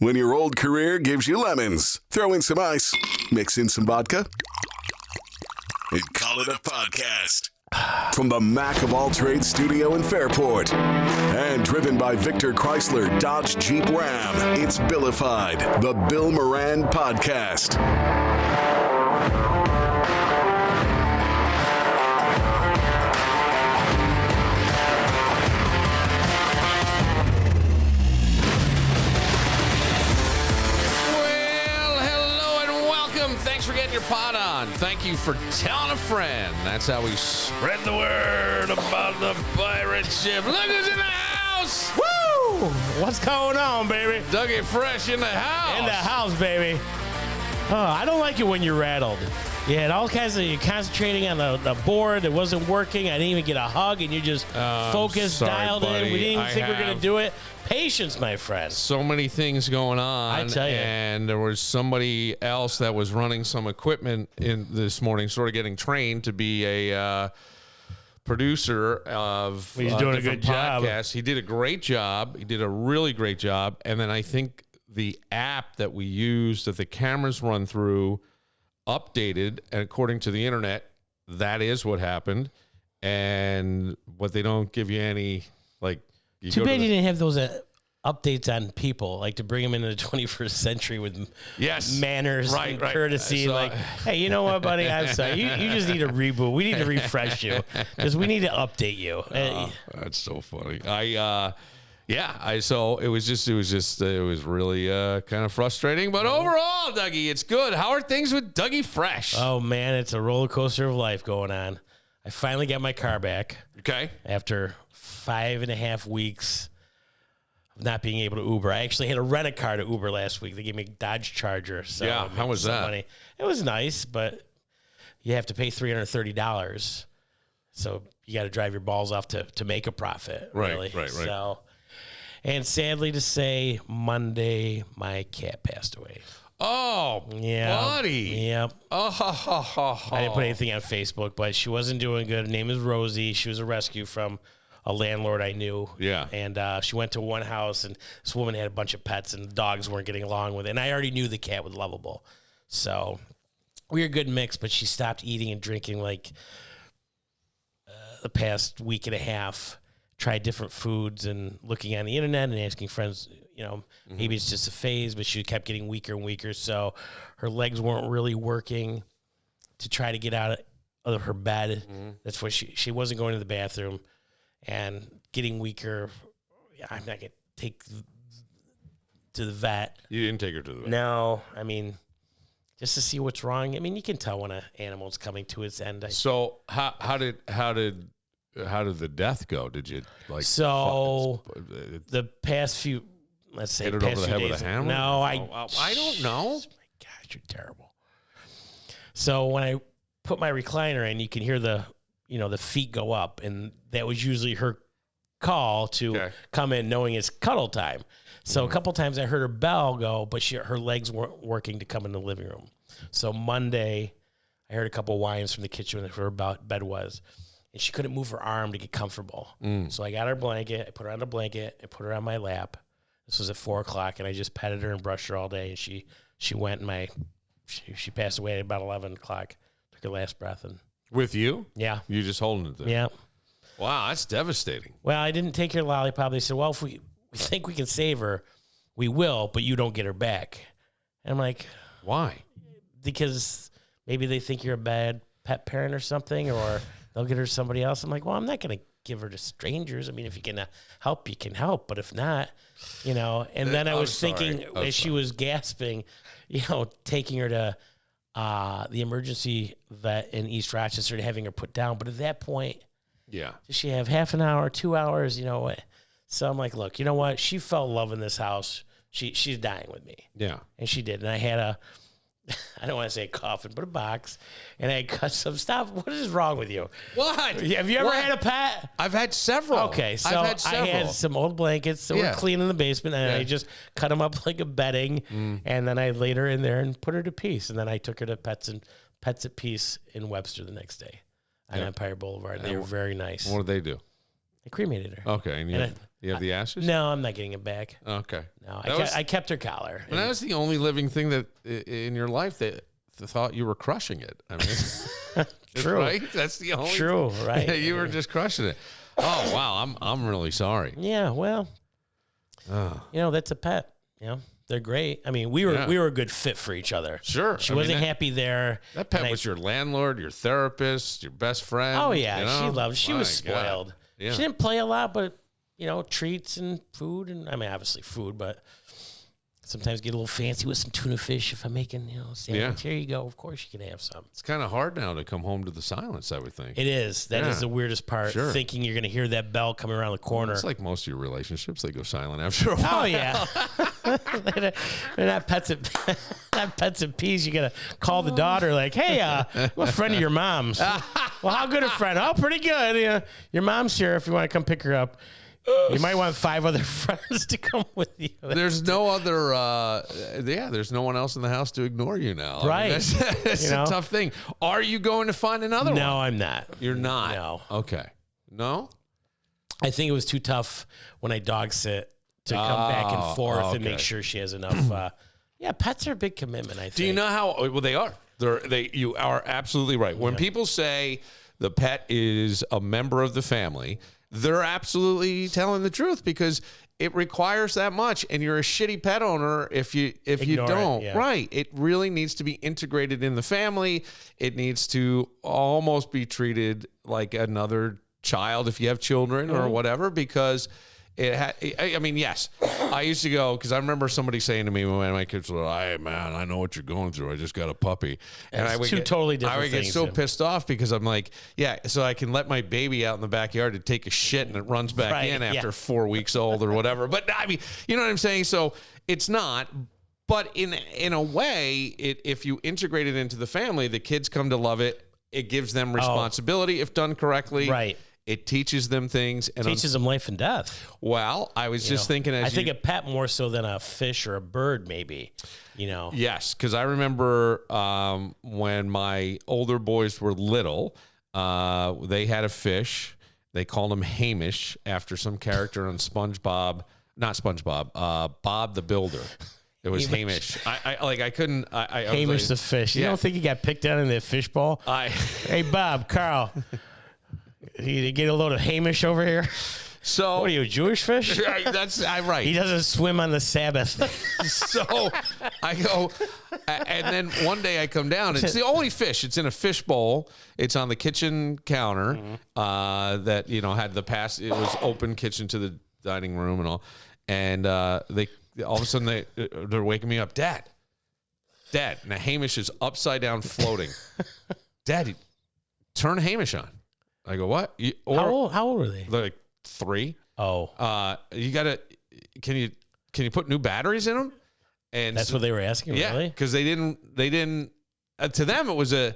When your old career gives you lemons, throw in some ice, mix in some vodka, and call it a podcast. From the Mac of All Trades studio in Fairport, and driven by Victor Chrysler Dodge Jeep Ram, it's Billified, the Bill Moran Podcast. Thanks for getting your pot on. Thank you for telling a friend. That's how we spread the word about the pirate ship. Look who's in the house. Woo! What's going on, baby? Dougie Fresh in the house. In the house, baby. Oh, I don't like it when you're rattled. You had all kinds of, you're concentrating on the board. It wasn't working. I didn't even get a hug, and you just focused, sorry, dialed buddy. in. We didn't even think we were going to do it. Patience, my friend. So many things going on. I tell you. And there was somebody else that was running some equipment in this morning, sort of getting trained to be a producer of He's doing a good job. podcasts. He did a great job. He did a really great job. And then I think the app that we use that the cameras run through updated, and according to the internet, that is what happened. And what they don't give you any, like, Too bad you didn't have those updates on people, like to bring them into the 21st century with manners and courtesy. So, like, hey, you know what, buddy? I'm sorry. You just need a reboot. We need to refresh you because we need to update you. That's so funny. So it was really kind of frustrating, but overall, Dougie, it's good. How are things with Dougie Fresh? Oh man, it's a roller coaster of life going on. I finally got my car back. Okay. After 5.5 weeks of not being able to Uber. I actually had to rent a car to Uber last week. They gave me a Dodge Charger. So yeah, how was that? Money. It was nice, but you have to pay $330. So you got to drive your balls off to make a profit. Really. Right. So, and sadly to say, Monday, my cat passed away. Oh, yeah, buddy. Yep. Oh. I didn't put anything on Facebook, but she wasn't doing good. Her name is Rosie. She was a rescue from a landlord I knew. Yeah. And she went to one house, and this woman had a bunch of pets, and the dogs weren't getting along with it. And I already knew the cat was lovable. So we were a good mix, but she stopped eating and drinking like the past week and a half. Tried different foods and looking on the internet and asking friends, maybe it's just a phase, but she kept getting weaker and weaker. So her legs weren't really working to try to get out of her bed. Mm-hmm. That's what she wasn't going to the bathroom and getting weaker. I'm not going to take to the vet. You didn't take her to the vet? No. I mean, just to see what's wrong. I mean, you can tell when an animal's coming to its end. So how did the death go? Did you the past few, let's say, hit it over the head with a hammer? No, I don't know. Oh my gosh, you're terrible. So when I put my recliner in, you can hear the feet go up, and that was usually her call to come in, knowing it's cuddle time. So a couple times I heard her bell go, but her legs weren't working to come in the living room. So Monday, I heard a couple whines from the kitchen where her bed was. And she couldn't move her arm to get comfortable. So I got her blanket. I put her on the blanket. I put her on my lap. This was at 4:00, and I just petted her and brushed her all day. And she went, and she passed away at about 11:00. Took her last breath. And with you? Yeah. You just holding it there? Yeah. Wow, that's devastating. Well, I didn't take her lollipop. They said, well, if we think we can save her, we will, but you don't get her back. And I'm like, why? Because maybe they think you're a bad pet parent or something, or they'll get her somebody else. I'm like, well, I'm not going to give her to strangers. I mean, if you can help, you can help. But if not, And then I was thinking, as she was gasping, taking her to the emergency vet in East Rochester and having her put down. But at that point, does she have half an hour, 2 hours? So I'm like, look, you know what? She felt love in this house. She's dying with me. Yeah. And she did. And I had I don't want to say a coffin, but a box. And I cut some stuff. What is wrong with you? What? Have you ever had a pet? I've had several. Okay, so I had some old blankets that were clean in the basement, and I just cut them up like a bedding, and then I laid her in there and put her to peace. And then I took her to Pets at Peace in Webster the next day on Empire Boulevard. And they were very nice. What did they do? I cremated her. Okay, and you have the ashes? No, I'm not getting it back. Okay. No, I kept her collar. And that was the only living thing that in your life that thought you were crushing it. I mean, true, right? That's the only true, right? You were just crushing it. Oh wow, I'm really sorry. Yeah, well, that's a pet. They're great. I mean, we were a good fit for each other. Sure, she wasn't happy there. That pet was your landlord, your therapist, your best friend. Oh yeah, she loved. She was spoiled. Yeah. She didn't play a lot, but treats and food, and I mean, obviously food, but. Sometimes get a little fancy with some tuna fish if I'm making, sandwich. Here you go. Of course you can have some. It's kind of hard now to come home to the silence, I would think. It is. That is the weirdest part. Sure. Thinking you're going to hear that bell coming around the corner. It's like most of your relationships. They go silent after a while. Oh, yeah. They're not pets and peas. You got to call the daughter like, hey, I'm a friend of your mom's. Well, how good a friend? Oh, pretty good. Your mom's here if you want to come pick her up. You might want 5 other friends to come with you. There's no other, there's no one else in the house to ignore you now. Right. I mean, that's a tough thing. Are you going to find another one? No, I'm not. You're not? No. Okay. No? I think it was too tough when I dog sit to come back and forth and make sure she has enough. Pets are a big commitment, I think. Do you know how, well, they are. You are absolutely right. When people say the pet is a member of the family, they're absolutely telling the truth because it requires that much, and you're a shitty pet owner if you don't. Right. It really needs to be integrated in the family. It needs to almost be treated like another child if you have children or whatever, because I mean, yes, I used to go, because I remember somebody saying to me when my kids were, "Hey, man, I know what you're going through. I just got a puppy." And I would totally different I would get so pissed off because I'm like, so I can let my baby out in the backyard to take a shit and it runs back in after 4 weeks old or whatever. But I mean, you know what I'm saying? So it's not. But in a way, if you integrate it into the family, the kids come to love it. It gives them responsibility if done correctly. Right. It teaches them things. And teaches them life and death. Well, I was just thinking I think a pet more so than a fish or a bird, maybe. Yes, because I remember when my older boys were little, they had a fish. They called him Hamish after some character on SpongeBob. Not SpongeBob. Bob the Builder. It was Hamish. I couldn't. Hamish the fish. You don't think he got picked out in that fishbowl? Hey, Bob, Carl. You get a load of Hamish over here. So what are you, a Jewish fish? That's right. He doesn't swim on the Sabbath. So I go, and then one day I come down. It's the only fish. It's in a fish bowl. It's on the kitchen counter. That had the pass. It was open kitchen to the dining room and all. And they all of a sudden they're waking me up, Dad. Now Hamish is upside down floating. Daddy, turn Hamish on. I go, what? How old were they? Like 3. Oh. You gotta. Can you put new batteries in them? And that's what they were asking. Yeah, really? because they didn't. To them, it wasn't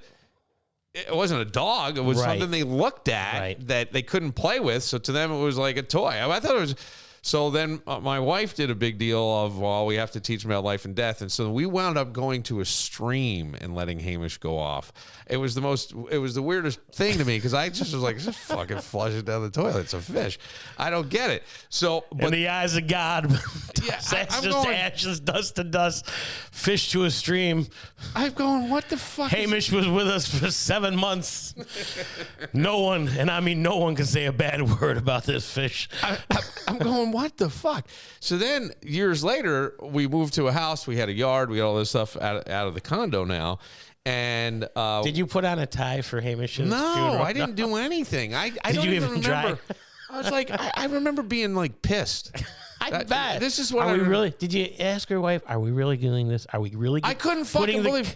a dog. It was something they looked at that they couldn't play with. So to them, it was like a toy. I thought it was. So then my wife did a big deal of, we have to teach them about life and death. And so we wound up going to a stream and letting Hamish go off. It was the weirdest thing to me because I just was like, just fucking flush it down the toilet. It's a fish. I don't get it. So, but in the eyes of God, ashes, dust to dust, fish to a stream. I'm going, what the fuck? Hamish was with us for 7 months. No one, and I mean no one, can say a bad word about this fish. I'm going, what the fuck? So then years later, we moved to a house. We had a yard. We had all this stuff out of the condo now. And did you put on a tie for Hamish's funeral? I didn't do anything. I don't even remember. I was like, I remember being like pissed. I bet. This is what we really? Did you ask your wife? Are we really doing this? Are we really? I couldn't fucking believe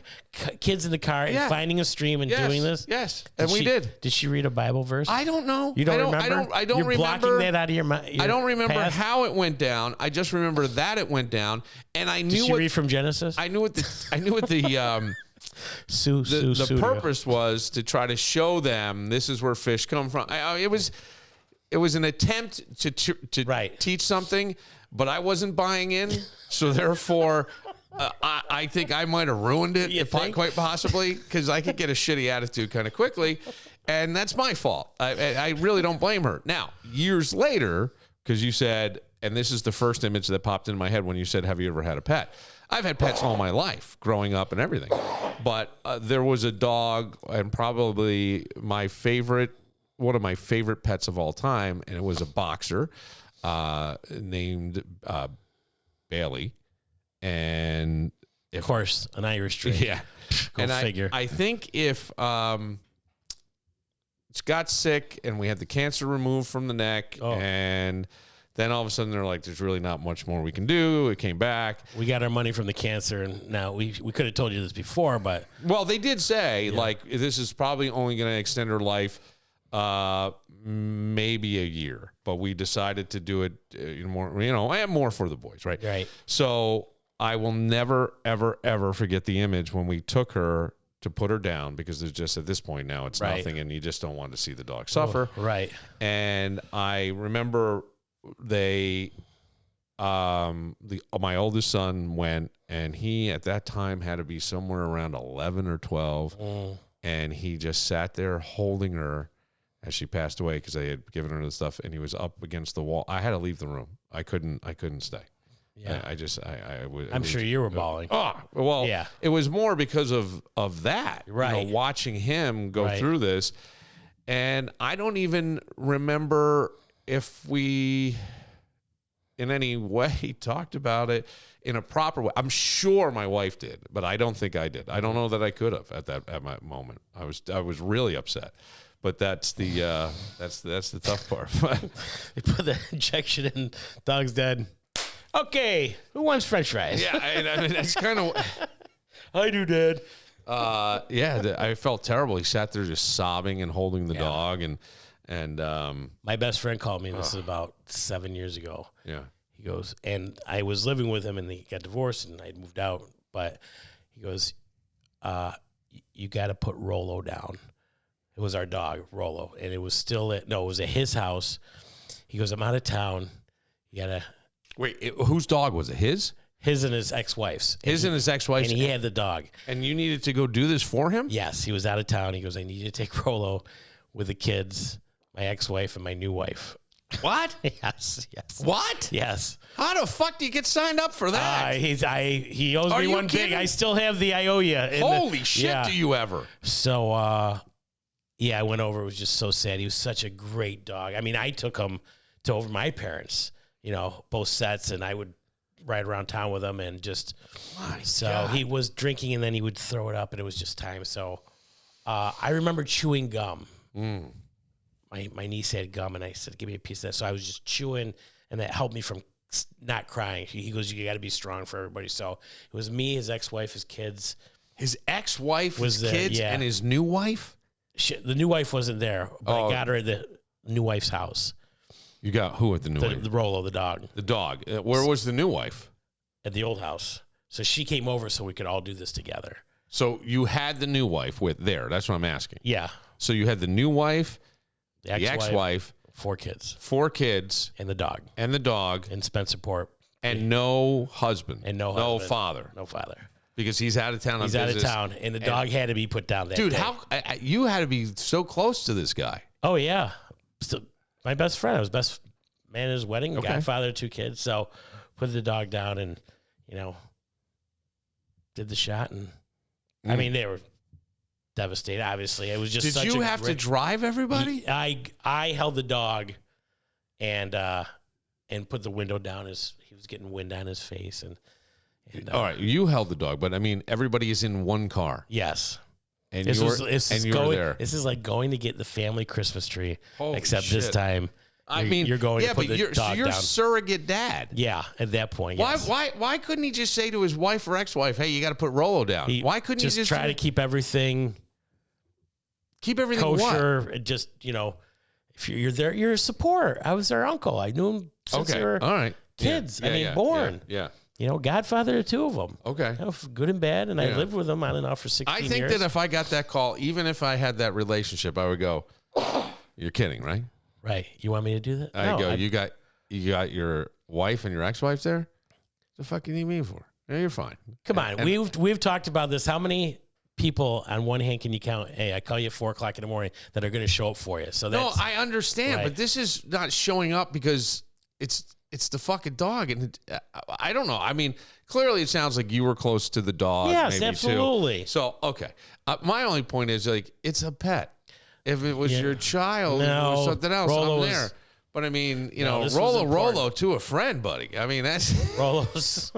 kids in the car and finding a stream and doing this. Yes, and we did. Did she read a Bible verse? I don't know. You don't remember? I don't You're remember. Blocking that out of your mind. I don't remember how it went down. I just remember that it went down, and I knew. Did she read from Genesis? I knew what the. The purpose was to try to show them this is where fish come from. It was an attempt to teach something, but I wasn't buying in. So therefore, I think I might have ruined it, quite possibly, because I could get a shitty attitude kind of quickly. And that's my fault. I really don't blame her. Now, years later, because you said, and this is the first image that popped in my head when you said, have you ever had a pet? I've had pets all my life, growing up and everything. But there was a dog, and probably one of my favorite pets of all time, and it was a boxer named Bailey. And of course, an Irish tree. Yeah. Go figure. I think if it's got sick and we had the cancer removed from the neck, and then all of a sudden they're like, there's really not much more we can do. It came back. We got our money from the cancer, and now we could have told you this before, but well, they did say like this is probably only going to extend her life maybe a year, but we decided to do it more, and more for the boys, right? Right. So I will never, ever, ever forget the image when we took her to put her down, because there's just, at this point now, it's nothing, and you just don't want to see the dog suffer. Oh, right. And I remember my oldest son went, and he at that time had to be somewhere around 11 or 12, and he just sat there holding her as she passed away, because they had given her the stuff, and he was up against the wall. I had to leave the room. I couldn't stay. Yeah, I'm sure you were bawling. Oh, well, yeah. It was more because of that, right? Watching him go through this, and I don't even remember if we, in any way, talked about it in a proper way. I'm sure my wife did, but I don't think I did. I don't know that I could have at my moment. I was really upset. But that's the tough part. They put the injection in, dog's dead. Okay, who wants French fries? Yeah, I mean that's kind of. I do, Dad. I felt terrible. He sat there just sobbing and holding the dog, and my best friend called me. This is about 7 years ago. Yeah, he goes, and I was living with him, and he got divorced, and I moved out. But he goes, you got to put Rolo down. It was our dog, Rolo, and it was it was at his house. He goes, I'm out of town. You gotta. Wait, whose dog was it? His? His and his ex-wife's. His and his ex-wife's? And he had the dog. And you needed to go do this for him? Yes, he was out of town. He goes, I need you to take Rolo with the kids, my ex-wife, and my new wife. What? Yes. What? Yes. How the fuck do you get signed up for that? He owes me one big. I still have the I owe you. Holy shit, do you ever? So, I went over. It was just so sad. He was such a great dog. I mean, I took him to over my parents, both sets, and I would ride around town with him, and just God. He was drinking, and then he would throw it up, and it was just time. So I remember chewing gum. My niece had gum, and I said, give me a piece of that. So I was just chewing, and that helped me from not crying. He goes, you got to be strong for everybody. So it was me, his ex-wife, his kids. His ex-wife, his kids, and his new wife? The new wife wasn't there, but I got her at the new wife's house. You got who at the new wife? The Rolo, the dog. The dog. Where was the new wife? At the old house. So she came over so we could all do this together. So you had the new wife there. That's what I'm asking. Yeah. So you had the new wife, the ex-wife, 4 kids. 4 kids. And the dog. And Spencerport. And no husband. And no father. No father. Because he's out of town on business. He's out of town, and the dog had to be put down that day. Dude, you had to be so close to this guy. Oh, yeah. Still, my best friend. I was best man at his wedding, godfather of 2 kids. So put the dog down and, did the shot. And I mean, they were devastated, obviously. It was just Did you have to drive everybody? I held the dog and put the window down as he was getting wind on his face. And all right, you held the dog, but I mean, everybody is in one car. Yes. And you were there. This is like going to get the family Christmas tree, except shit. This time, you're going to put the dog down. So you're surrogate dad. Yeah, at that point, yes. Why couldn't he just say to his wife or ex-wife, hey, you got to put Rolo down? Why couldn't he just try to keep everything kosher? What? Just, if you're there, you're a support. I was their uncle. I knew him since they were kids. Yeah. Born. Yeah. Godfather to 2 of them. Okay. Good and bad, and I lived with them on and off for 16 years. I think that if I got that call, even if I had that relationship, I would go, you're kidding, right? Right. You want me to do that? You got your wife and your ex-wife there? What the fuck do you need me for? Yeah, you're fine. Come on. We've talked about this. How many people on one hand can you count, hey, I call you at 4:00 in the morning that are going to show up for you. So that's, no, I understand, but this is not showing up because it's the fucking dog. And I don't know. I mean, clearly it sounds like you were close to the dog. Yes, maybe absolutely. Too. So, okay. My only point is like, it's a pet. If it was your child or something else, I'm there. But I mean, you know, Rolo to a friend, buddy. I mean, that's Rolo's.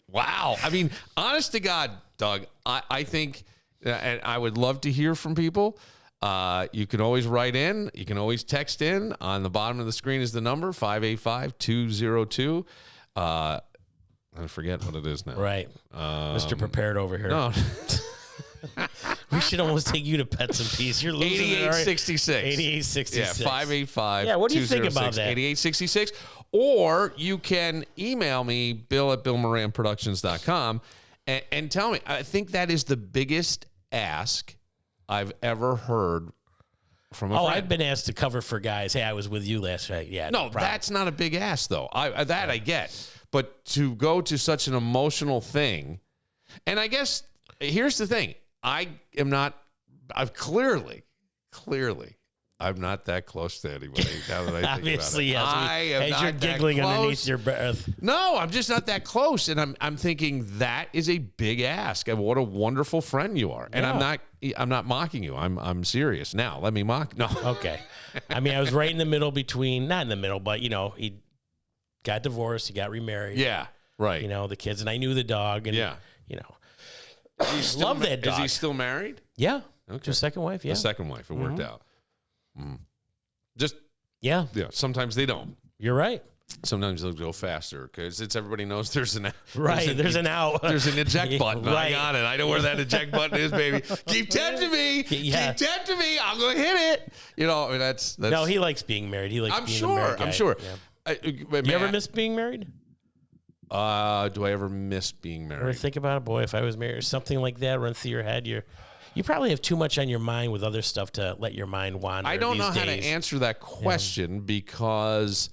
wow. I mean, honest to God, Doug, I think, and I would love to hear from people. You can always write in. You can always text in. On the bottom of the screen is the number, 585-202. I forget what it is now. Right. Mr. Prepared over here. No. We should almost take you to Pets and Peace. You're losing 8866. 8866. Yeah, 585. Yeah, what do you think about that? 8866. Or you can email me, bill@billmoranproductions.com, and tell me. I think that is the biggest ask I've ever heard from a friend. I've been asked to cover for guys. Hey, I was with you last night. Yeah. No, that's not a big ask, though. I get. But to go to such an emotional thing, and I guess here's the thing. I'm not that close to anybody now that I think Obviously, about it. yes. I am as not you're giggling that close. underneath your breath. No, I'm just not that close. And I'm thinking that is a big ask. And what a wonderful friend you are. And I'm not mocking you. I'm serious. Now, let me mock. No. Okay. I mean, I was right in the middle between, not in the middle, but, you know, he got divorced. He got remarried. Yeah, right. You know, the kids. And I knew the dog. And, you know. Love that dog. Is he still married? Yeah. Okay. To a second wife, yeah. The second wife. It worked out. Just, yeah. Sometimes they don't. You're right. Sometimes they'll go faster because everybody knows there's an out. Right. There's an out. There's an eject button. Right. I got it. I know where that eject button is, baby. Keep tempting me. Yeah. Keep tempting me. I'm going to hit it. You know, I mean, that's. No, he likes being married. He likes being a married guy. I'm sure. Yeah. You ever miss being married? Do I ever miss being married? Or think about it, boy, if I was married or something like that run through your head, you probably have too much on your mind with other stuff to let your mind wander. I don't know how to answer that question because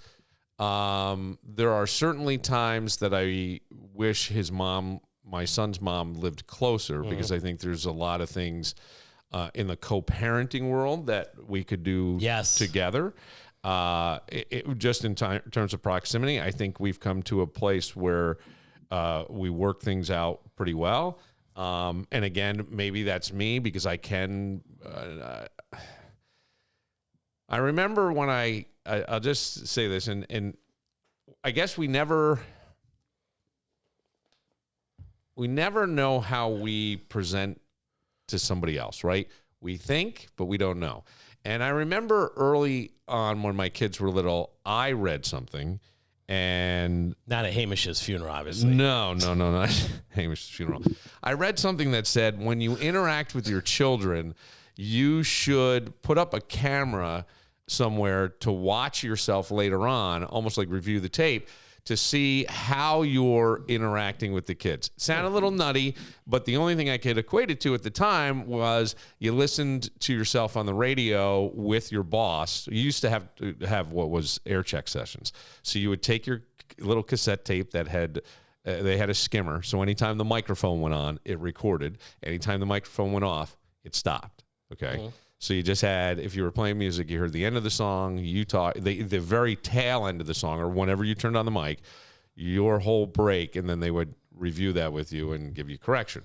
there are certainly times that I wish my son's mom lived closer because I think there's a lot of things in the co-parenting world that we could do together. Just in terms of proximity, I think we've come to a place where we work things out pretty well. And again, maybe that's me because I can. I remember when I'll just say this, and I guess we never know how we present to somebody else, right? We think, but we don't know. And I remember early on when my kids were little, I read something, and not at Hamish's funeral, obviously. No, not Hamish's funeral. I read something that said when you interact with your children, you should put up a camera somewhere to watch yourself later on, almost like review the tape, to see how you're interacting with the kids. Sounded a little nutty, but the only thing I could equate it to at the time was you listened to yourself on the radio with your boss. You used to have what was air check sessions. So you would take your little cassette tape that had they had a skimmer. So anytime the microphone went on, it recorded. Anytime the microphone went off, it stopped. Okay. Mm-hmm. So you just had, if you were playing music, you heard the end of the song, the very tail end of the song, or whenever you turned on the mic, your whole break, and then they would review that with you and give you correction.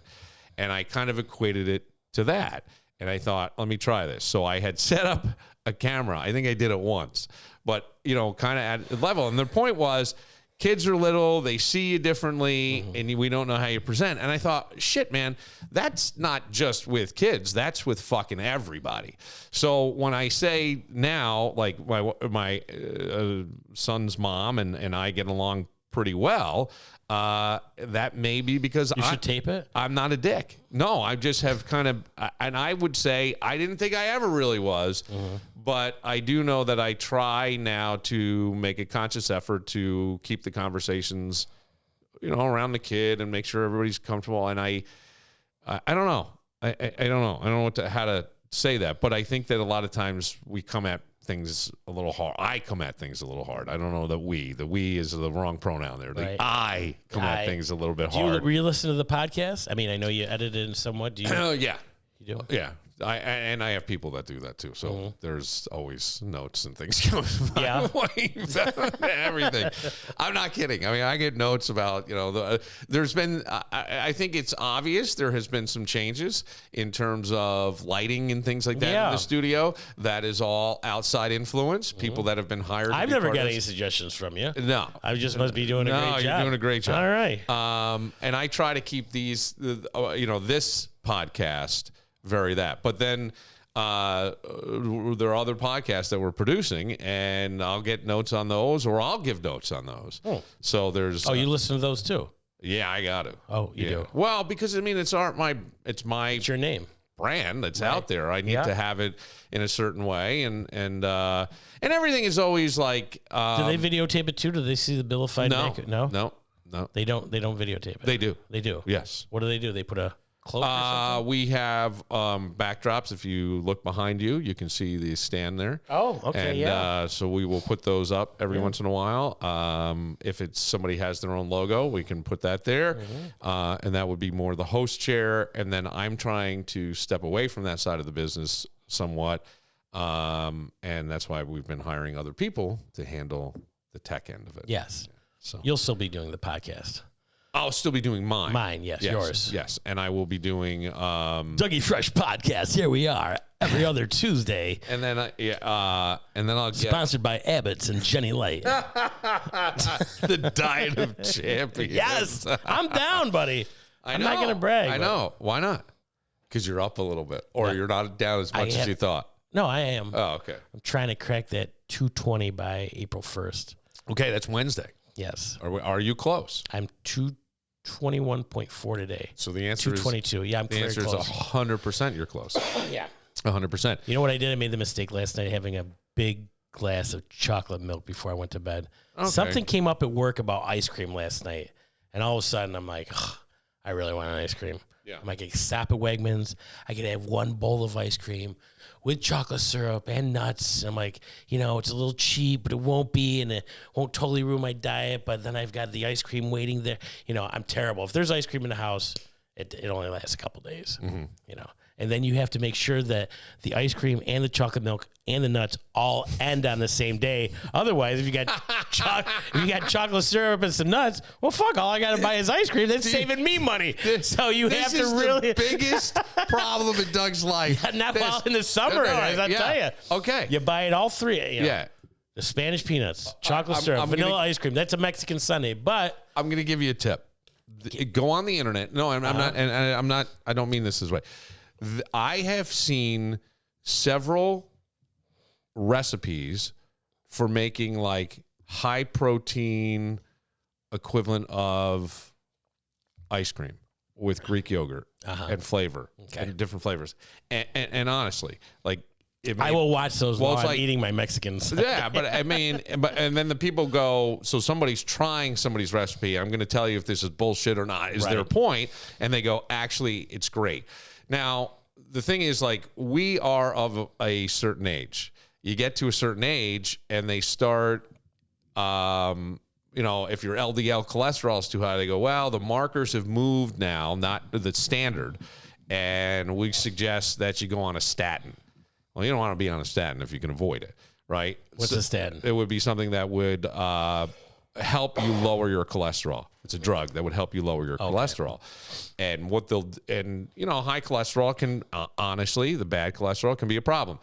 And I kind of equated it to that. And I thought, let me try this. So I had set up a camera. I think I did it once, but, kind of at a level. And the point was, kids are little, they see you differently, and we don't know how you present. And I thought, shit, man, that's not just with kids. That's with fucking everybody. So when I say now, like my son's mom and I get along pretty well, that may be because you should tape it. I'm not a dick. No, I just have kind of, and I would say I didn't think I ever really was. But I do know that I try now to make a conscious effort to keep the conversations, around the kid and make sure everybody's comfortable. And I don't know. I don't know. I don't know how to say that. But I think that a lot of times we come at things a little hard. I come at things a little hard. I don't know that we. The we is the wrong pronoun there. The I come at things a little bit hard. Do you listen to the podcast? I mean, I know you edited it somewhat. Do you? Yeah. You do? Yeah. I have people that do that too. So there's always notes and things coming my way. Everything. I'm not kidding. I mean, I get notes about, there's been, I think it's obvious there has been some changes in terms of lighting and things like that in the studio. That is all outside influence. People that have been hired. I've never got any suggestions from you. No. I just must be doing a great job. You're doing a great job. All right. And I try to keep these, this podcast vary that. But then there are other podcasts that we're producing, and I'll get notes on those, or I'll give notes on those. So there's... you listen to those too? Yeah, I got to. Oh, you do? Well, because, I mean, it's your name. Brand that's out there. I need to have it in a certain way, and everything is always like... do they videotape it too? Do they see the bill of fine? No. They don't videotape it. They do. They do? Yes. What do? They put a... We have backdrops. If you look behind you, you can see the stand there. Oh, okay, and, so we will put those up every once in a while. If it's somebody has their own logo, we can put that there. And that would be more the host chair. And then I'm trying to step away from that side of the business somewhat. And that's why we've been hiring other people to handle the tech end of it. Yes. So you'll still be doing the podcast. I'll still be doing mine. Mine, yes, yours. Yes, and I will be doing... Dougie Fresh Podcast, here we are, every other Tuesday. And then I'll get... Sponsored by Abbott's and Jenny Light. The Diet of Champions. Yes, I'm down, buddy. I'm not going to brag. I know. Why not? Because you're up a little bit, or you're not down as much as you thought. No, I am. Oh, okay. I'm trying to crack that 220 by April 1st. Okay, that's Wednesday. Yes. Are you close? I'm 221.4 today. So the answer 222. Yeah, I'm very close. The answer is 100% you're close. Yeah. 100%. You know what I did? I made the mistake last night having a big glass of chocolate milk before I went to bed. Okay. Something came up at work about ice cream last night. And all of a sudden, I'm like, I really want an ice cream. Yeah. I'm like, I could stop at Wegmans. I could have one bowl of ice cream with chocolate syrup and nuts. And I'm like, it's a little cheap, but it won't be, and it won't totally ruin my diet. But then I've got the ice cream waiting there. I'm terrible. If there's ice cream in the house, it only lasts a couple days. And then you have to make sure that the ice cream and the chocolate milk and the nuts all end on the same day. Otherwise, if you got chocolate syrup and some nuts, well, fuck, all I got to buy is ice cream. That's saving me money. So you have to really... This is the biggest problem in Doug's life. Not while in the summer, as I tell you. Okay. You buy it all three. Yeah. The Spanish peanuts, chocolate syrup, vanilla ice cream. That's a Mexican sundae. But I'm going to give you a tip. Go on the internet. No, I'm not. And I'm not. I don't mean this way. I have seen several recipes for making like high protein equivalent of ice cream with Greek yogurt and flavor and different flavors. And honestly, like, I will watch those while I'm eating my Mexicans. Yeah, but I mean, and then the people go, so somebody's trying somebody's recipe. I'm going to tell you if this is bullshit or not, is their point. And they go, actually, it's great. Now, the thing is, like, we are of a certain age. You get to a certain age, and they start, if your LDL cholesterol is too high, they go, well, the markers have moved now, not the standard, and we suggest that you go on a statin. Well, you don't want to be on a statin if you can avoid it, right? What's a statin? It would be something that would help you lower your cholesterol. It's a drug that would help you lower your cholesterol. And high cholesterol can, honestly, the bad cholesterol can be a problem.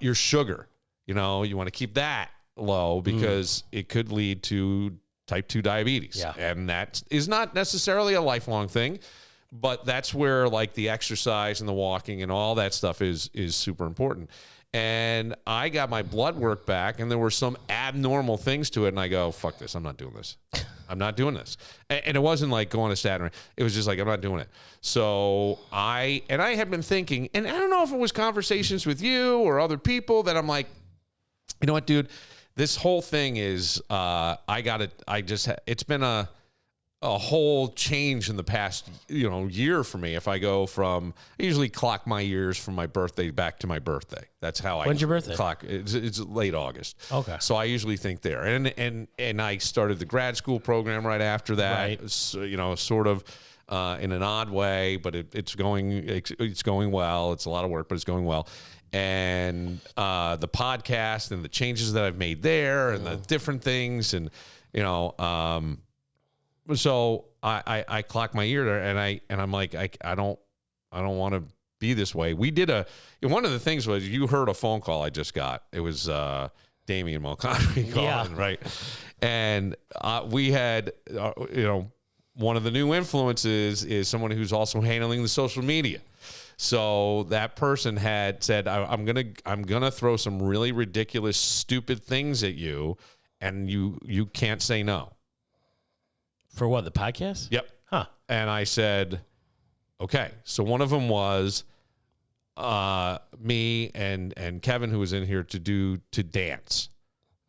Your sugar, you want to keep that low because it could lead to type 2 diabetes. Yeah. And that is not necessarily a lifelong thing, but that's where like the exercise and the walking and all that stuff is super important. And I got my blood work back, and there were some abnormal things to it. And I go, fuck this. I'm not doing this. I'm not doing this. And it wasn't like going to statin. It was just like, I'm not doing it. So I had been thinking, and I don't know if it was conversations with you or other people, that I'm like, you know what, dude, this whole thing is, it's been a whole change in the past, year for me. If I go I usually clock my years from my birthday back to my birthday. That's how When's your birthday? Clock. It's late August. Okay. So I usually think there, and I started the grad school program right after that. Right. So, sort of in an odd way, but it's going well. It's a lot of work, but it's going well. And the podcast and the changes that I've made there and the different things, and so I clock my year there, and I'm like, I don't want to be this way. We did one of the things was, you heard a phone call I just got. It was Damian Mulcahy calling, right? And we had one of the new influences is someone who's also handling the social media. So that person had said, I'm gonna throw some really ridiculous, stupid things at you, and you can't say no. For what, the podcast? Yep. Huh. And I said, okay. So one of them was me and Kevin, who was in here to dance.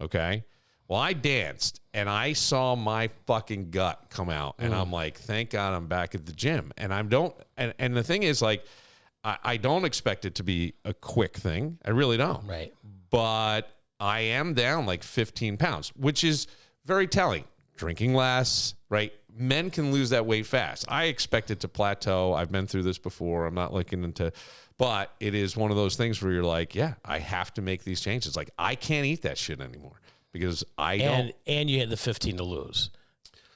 Okay. Well, I danced and I saw my fucking gut come out, and I'm like, thank God I'm back at the gym. And and the thing is, like, I don't expect it to be a quick thing. I really don't. Right. But I am down like 15 pounds, which is very telling. Drinking less, right? Men can lose that weight fast. I expect it to plateau. I've been through this before. I'm not looking into, but it is one of those things where you're like, yeah, I have to make these changes. Like, I can't eat that shit anymore because don't. And you had the 15 to lose.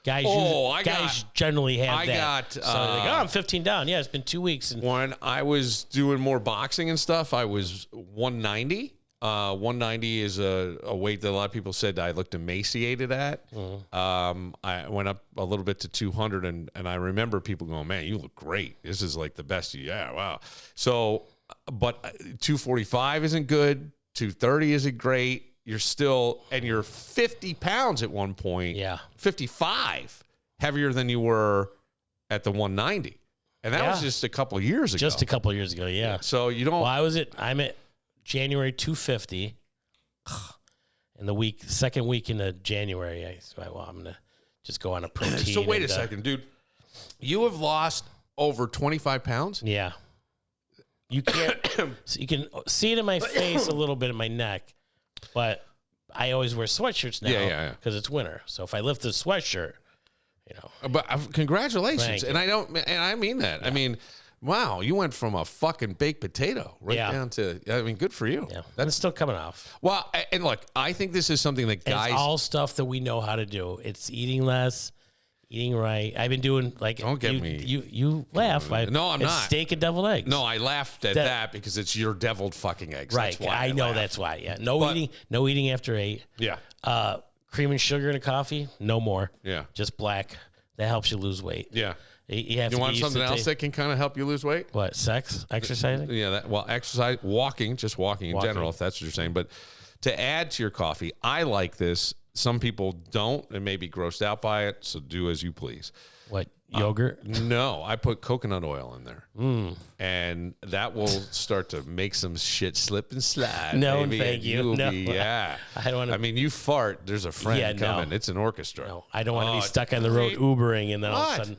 Guys, generally have that. So like, I'm 15 down. Yeah, it's been 2 weeks. And when I was doing more boxing and stuff, I was 190. 190 is a weight that a lot of people said I looked emaciated at. I went up a little bit to 200, and I remember people going, man, you look great. This is like the best. Yeah, wow. So, but 245 isn't good. 230 isn't great. You're 50 pounds at one point. Yeah. 55 heavier than you were at the 190. And that was just a couple of years ago. Just a couple of years ago, yeah. So you don't. Well, I'm at January 250. And the second week into January, I said, well, I'm going to just go on a protein. So wait a second, dude. You have lost over 25 pounds? Yeah. You can't, so you can see it in my face, a little bit in my neck, but I always wear sweatshirts now because it's winter. So if I lift the sweatshirt, But congratulations. Thank you. And I mean that. Yeah. I mean, wow, you went from a fucking baked potato down to, good for you. Yeah. That's still coming off. Well, and look, I think this is something that guys. It's all stuff that we know how to do. It's eating less, eating right. I've been doing Don't get me. You laugh. No, I'm not. Steak and deviled eggs. No, I laughed at that because it's your deviled fucking eggs. Right. That's why I know that's why. Yeah. No eating after 8. Yeah. Cream and sugar in a coffee, no more. Yeah. Just black. That helps you lose weight. Yeah. You want something else that can kind of help you lose weight? What, sex? Exercising? Yeah, exercise, walking in general, if that's what you're saying. But to add to your coffee, I like this. Some people don't and may be grossed out by it, so do as you please. What, yogurt? No, I put coconut oil in there. And that will start to make some shit slip and slide. No, baby, thank you. No. Yeah. I don't want to. I mean, you fart, there's a friend coming. It's an orchestra. No, I don't want to be stuck on the road Ubering and then all of a sudden.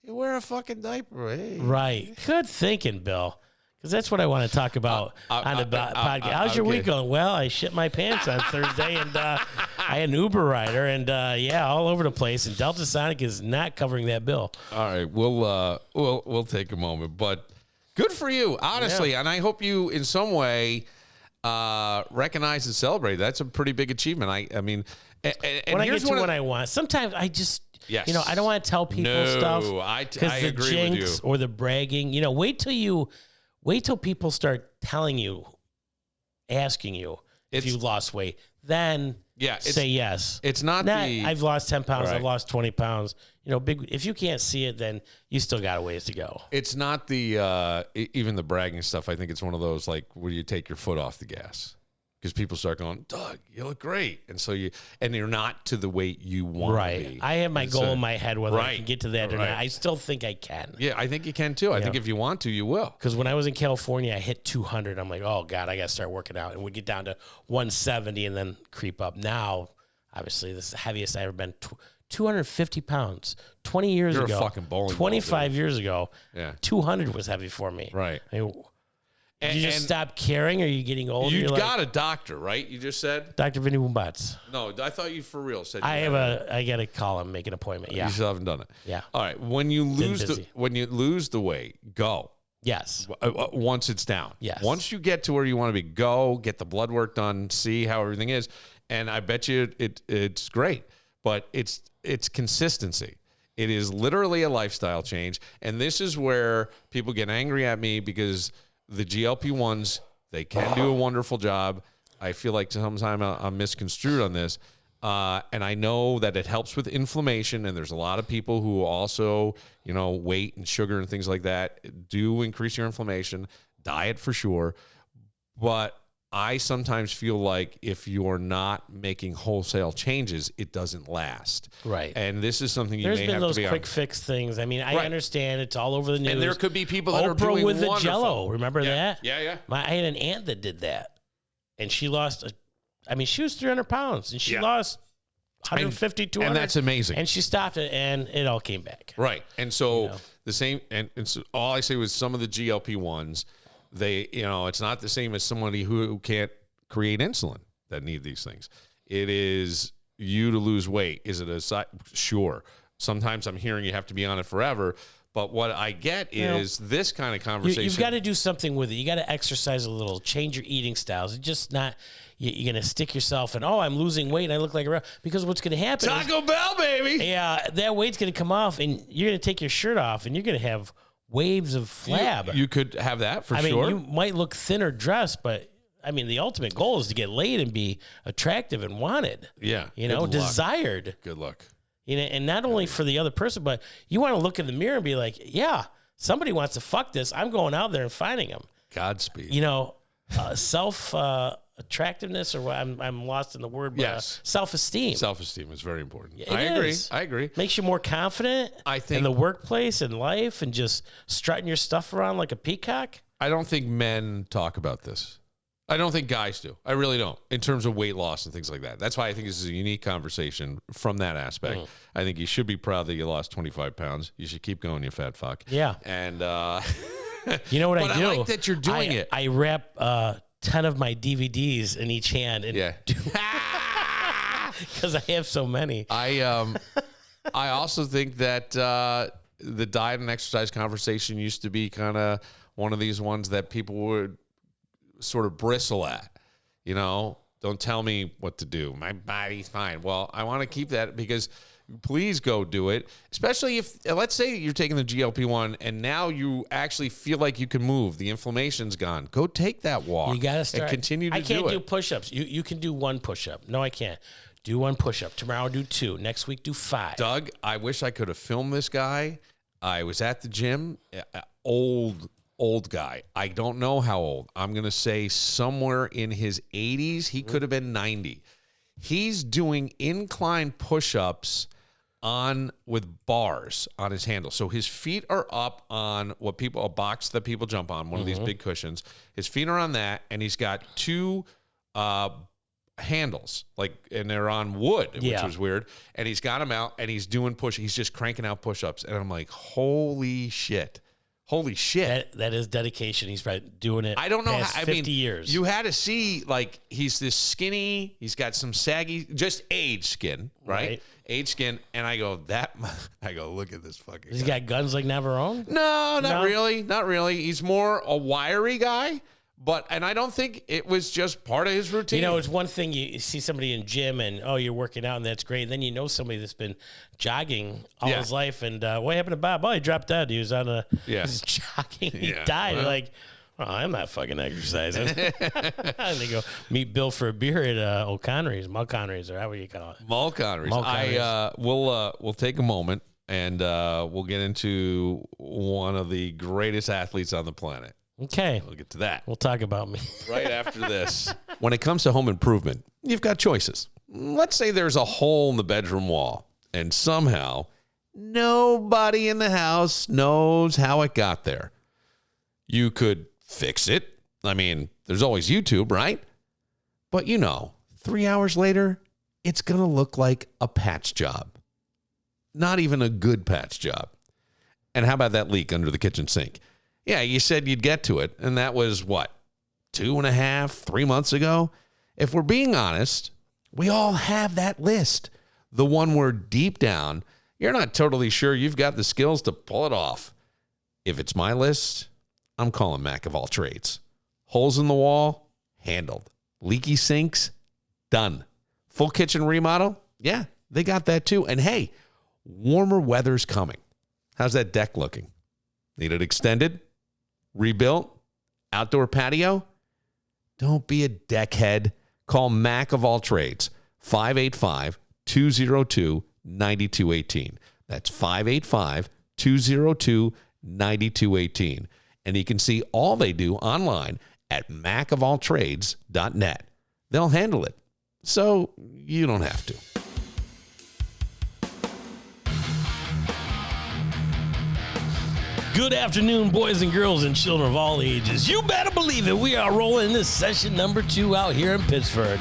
You wear a fucking diaper. Hey. Right. Good thinking, Bill. Because that's what I want to talk about on the podcast. How's your week going? Well, I shit my pants on Thursday, and I had an Uber rider, and all over the place. And Delta Sonic is not covering that bill. All right, we'll take a moment, but good for you, honestly. Yeah. And I hope you, in some way, recognize and celebrate. That's a pretty big achievement. I mean, and when I get to what I want, sometimes I just. Yes. I don't want to tell people stuff. I agree with you. Or the bragging. Wait till people start telling you, asking you if you've lost weight. Then say yes. It's not I've lost 10 pounds. Right. I've lost 20 pounds. If you can't see it, then you still got a ways to go. It's not the even the bragging stuff. I think it's one of those like where you take your foot off the gas. Because people start going, Doug, you look great. And so you're not to the weight you want to be. I have my goal in my head, whether I can get to that or not. I still think I can. Yeah, I think you can too. I think if you want to, you will. Because when I was in California, I hit 200. I'm like, oh, God, I got to start working out. And we get down to 170 and then creep up. Now, obviously, this is the heaviest I've ever been, 250 pounds. 20 years You're ago. a fucking bowling ball, 25 years ago. Yeah. 200 was heavy for me. Right. I mean, did you just stop caring? Or are you getting older? You got a doctor, right? You just said? Dr. Vinny Woombatz. No, I thought you for real said. I got to call him, make an appointment. Yeah. You still haven't done it. Yeah. All right. When you lose the weight, go. Yes. Once it's down. Yes. Once you get to where you want to be, go get the blood work done, see how everything is, and I bet you it's great. But it's consistency. It is literally a lifestyle change, and this is where people get angry at me because the GLP-1s, they can do a wonderful job. I feel like sometimes I'm misconstrued on this. And I know that it helps with inflammation, and there's a lot of people who also, weight and sugar and things like that do increase your inflammation. Diet for sure. But I sometimes feel like if you're not making wholesale changes, it doesn't last. Right. And this is something you may have to be on. There's been those quick fix things. I mean, I understand it's all over the news. And there could be people that are Oprah doing with wonderful. the Jell-O. Remember that? Yeah. I had an aunt that did that, and she lost. She was 300 pounds, and she lost 150, 200. And that's amazing. And she stopped it, and it all came back. Right. And so the same, and so all I say was some of the GLP-1s, it's not the same as somebody who can't create insulin that need these things. It is you to lose weight. Is it sure. Sometimes I'm hearing you have to be on it forever. But what I get is this kind of conversation. You've got to do something with it. You got to exercise a little, change your eating styles. It's just not, you're going to stick yourself in, I'm losing weight and I look like a, because what's going to happen Taco Bell, baby. Yeah, that weight's going to come off and you're going to take your shirt off and you're going to have waves of flab. You could have that for sure. I mean, you might look thinner dressed, but the ultimate goal is to get laid and be attractive and wanted. Yeah. Desired. Good luck. And not only for the other person, but you want to look in the mirror and be like, yeah, somebody wants to fuck this. I'm going out there and finding them. Godspeed. Self attractiveness, or what I'm lost in the word, but yes. Self-esteem. Self-esteem is very important. I agree. Makes you more confident in the workplace and life and just strutting your stuff around like a peacock. I don't think men talk about this. I don't think guys do. I really don't, in terms of weight loss and things like that. That's why I think this is a unique conversation from that aspect. I think you should be proud that you lost 25 pounds. You should keep going, you fat fuck. Yeah. And you know what I do? I like that you're doing it. I wrap 10 of my DVDs in each hand. And because I have so many. I also think that the diet and exercise conversation used to be kind of one of these ones that people would sort of bristle at, don't tell me what to do. My body's fine. Well, I want to keep that because please go do it. Especially if, let's say you're taking the GLP-1 and now you actually feel like you can move. The inflammation's gone. Go take that walk. You got to start. And continue to do it. I can't do push-ups. You can do one push-up. No, I can't. Do one push-up. Tomorrow do 2. Next week do 5. Doug, I wish I could have filmed this guy. I was at the gym. Old guy. I don't know how old. I'm going to say somewhere in his 80s. He could have been 90. He's doing incline push-ups with bars on his handle. So his feet are up on a box that people jump on, one of these big cushions. His feet are on that, and he's got 2 handles, and they're on wood, which was weird. And he's got them out, and he's doing he's just cranking out push-ups. And I'm like, holy shit. Holy shit. That is dedication. He's probably doing it. I don't know how. 50 years. You had to see, he's this skinny, he's got some saggy, just age skin, right? Age skin. And I go, look at this fucking He's got guns like Navarone? No, not really. Not really. He's more a wiry guy. And I don't think it was just part of his routine. It's one thing you see somebody in gym and, you're working out and that's great. And then you know somebody that's been jogging all his life. And what happened to Bob? Oh, he dropped dead. He was on he was jogging. He died. Well, like, I'm not fucking exercising. And they go meet Bill for a beer at Mulconnery's, or however you call it. Mulconnery's. We'll take a moment and we'll get into one of the greatest athletes on the planet. Okay. We'll get to that. We'll talk about me. Right after this. When it comes to home improvement, you've got choices. Let's say there's a hole in the bedroom wall, and somehow nobody in the house knows how it got there. You could fix it. There's always YouTube, right? But 3 hours later, it's going to look like a patch job. not even a good patch job. And how about that leak under the kitchen sink? Yeah, you said you'd get to it, and that was what, 2.5, 3 months ago? If we're being honest, we all have that list. The one where deep down, you're not totally sure you've got the skills to pull it off. If it's my list, I'm calling Mac of all trades. Holes in the wall, handled. Leaky sinks, done. Full kitchen remodel, yeah, they got that too. And hey, warmer weather's coming. How's that deck looking? Need it extended? Rebuilt? Outdoor patio? Don't be a deckhead. Call Mac of all trades, 585-202-9218. That's 585-202-9218. And you can see all they do online at macofalltrades.net. They'll handle it, so you don't have to. Good afternoon, boys and girls and children of all ages. You better believe it. We are rolling this session number 2 out here in Pittsford.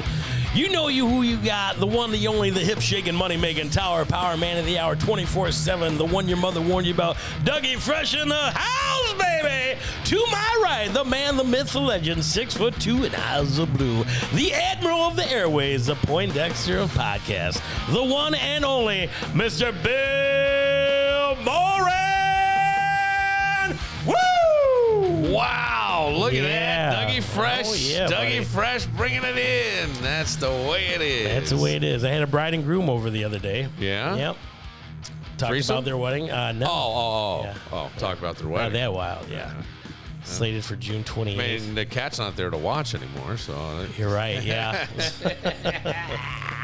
You know who you got, the one, the only, the hip-shaking, money-making, tower power man of the hour, 24/7, the one your mother warned you about, Dougie Fresh in the house, baby! To my right, the man, the myth, the legend, 6'2" and eyes of blue, the admiral of the airways, the Poindexter of podcasts, the one and only, Mr. Bill Moran! Woo! Wow, look at that. Dougie Fresh. Oh, yeah, Dougie Fresh bringing it in. That's the way it is. That's the way it is. I had a bride and groom over the other day. Yeah? Yep. Talked Threesome? about their wedding. No. Yeah. Talk about their Not wedding. that wild, yeah. Slated for June 28th. I mean, the cat's not there to watch anymore, so. You're right, yeah.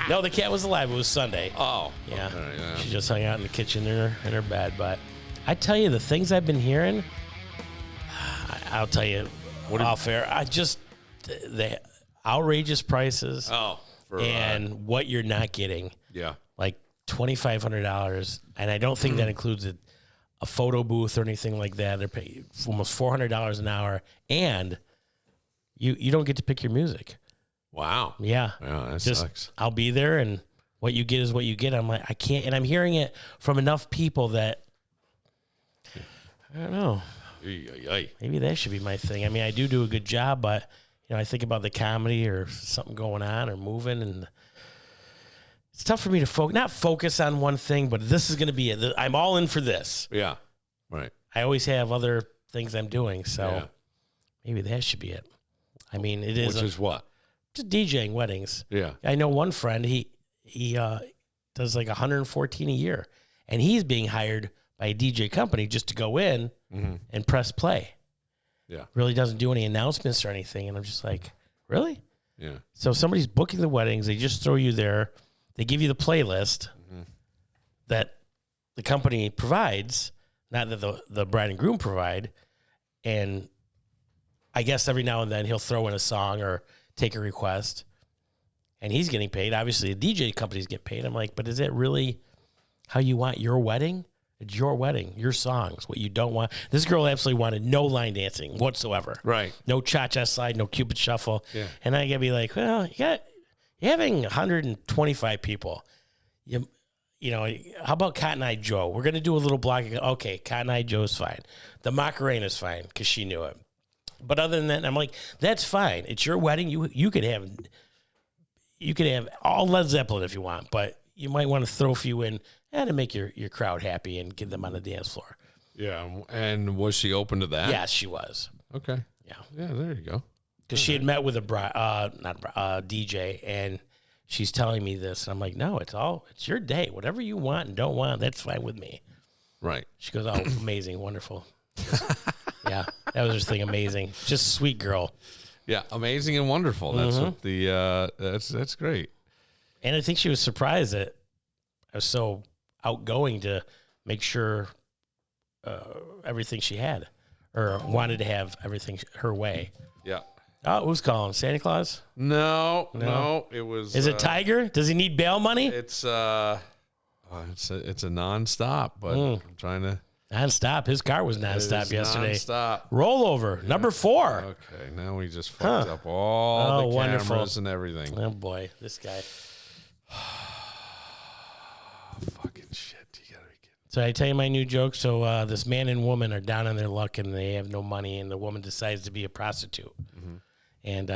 No, the cat was alive. It was Sunday. Oh. Yeah. Okay, yeah. She just hung out in the kitchen in her bed. But I tell you, the things I've been hearing, I'll tell you off air. The outrageous prices and what you're not getting. Yeah. Like $2,500. And I don't think that includes a photo booth or anything like that. They're paying almost $400 an hour. And you don't get to pick your music. Wow. Yeah. Yeah, that sucks. I'll be there, and what you get is what you get. I'm like, I can't. And I'm hearing it from enough people that, I don't know. Maybe that should be my thing. I mean, I do a good job, but I think about the comedy or something going on or moving, and it's tough for me to not focus on one thing, but this is going to be it. I'm all in for this. Yeah, right. I always have other things I'm doing, so maybe that should be it. I mean, it is. Which is what? Just DJing weddings. Yeah. I know one friend. He does like 114 a year, and he's being hired by a DJ company just to go in and press play. Yeah. Really doesn't do any announcements or anything. And I'm just like, really? Yeah. So somebody's booking the weddings. They just throw you there. They give you the playlist that the company provides, not that the bride and groom provide. And I guess every now and then he'll throw in a song or take a request. And he's getting paid. Obviously, the DJ companies get paid. I'm like, but is it really how you want your wedding? It's your wedding, your songs, what you don't want. This girl absolutely wanted no line dancing whatsoever. Right. No cha-cha slide, no Cupid shuffle. Yeah. And I got to be like, well, you're having 125 people. You know, how about Cotton Eye Joe? We're going to do a little block. Okay, Cotton Eye Joe's fine. The Macarena's fine because she knew it. But other than that, I'm like, that's fine. It's your wedding. You could have all Led Zeppelin if you want, but you might want to throw a few in to make your crowd happy and get them on the dance floor. Yeah. And was she open to that? Yes, she was. Okay. Yeah. Yeah, there you go. Because she had met with a DJ, and she's telling me this, and I'm like, no, it's your day. Whatever you want and don't want, that's fine with me. Right. She goes, oh, amazing, wonderful. Yeah, that was just thing amazing. Just a sweet girl. Yeah, amazing and wonderful. That's what that's great. And I think she was surprised that I was so outgoing to make sure everything she had, or wanted to have everything her way. Yeah. Oh, who's calling? Santa Claus? No. It was. Is it Tiger? Does he need bail money? It's a nonstop, but I'm trying to. Nonstop. His car was nonstop yesterday. Nonstop. Rollover, number 4. Okay, now we just fucked up all the cameras wonderful. and everything. Oh, boy, this guy. Fucking shit. You gotta So I tell you my new joke. So this man and woman are down on their luck and they have no money, and the woman decides to be a prostitute. Mm-hmm. And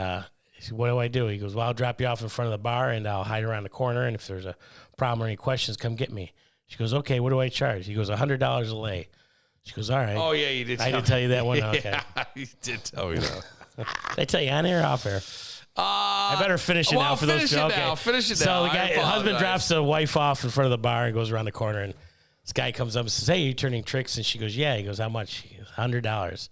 she said, what do I do? He goes, well, I'll drop you off in front of the bar and I'll hide around the corner. And if there's a problem or any questions, come get me. She goes, okay, what do I charge? He goes, $100 a lay. She goes, all right. Oh, yeah, you did. I did tell you that one. Okay. Yeah, you did tell me that. Did I tell you on air or off air? I better finish it now for those two. Okay. Finish it now. So the husband drops the wife off in front of the bar and goes around the corner, and this guy comes up and says, hey, you turning tricks? And she goes, yeah. He goes, how much? He goes, $100.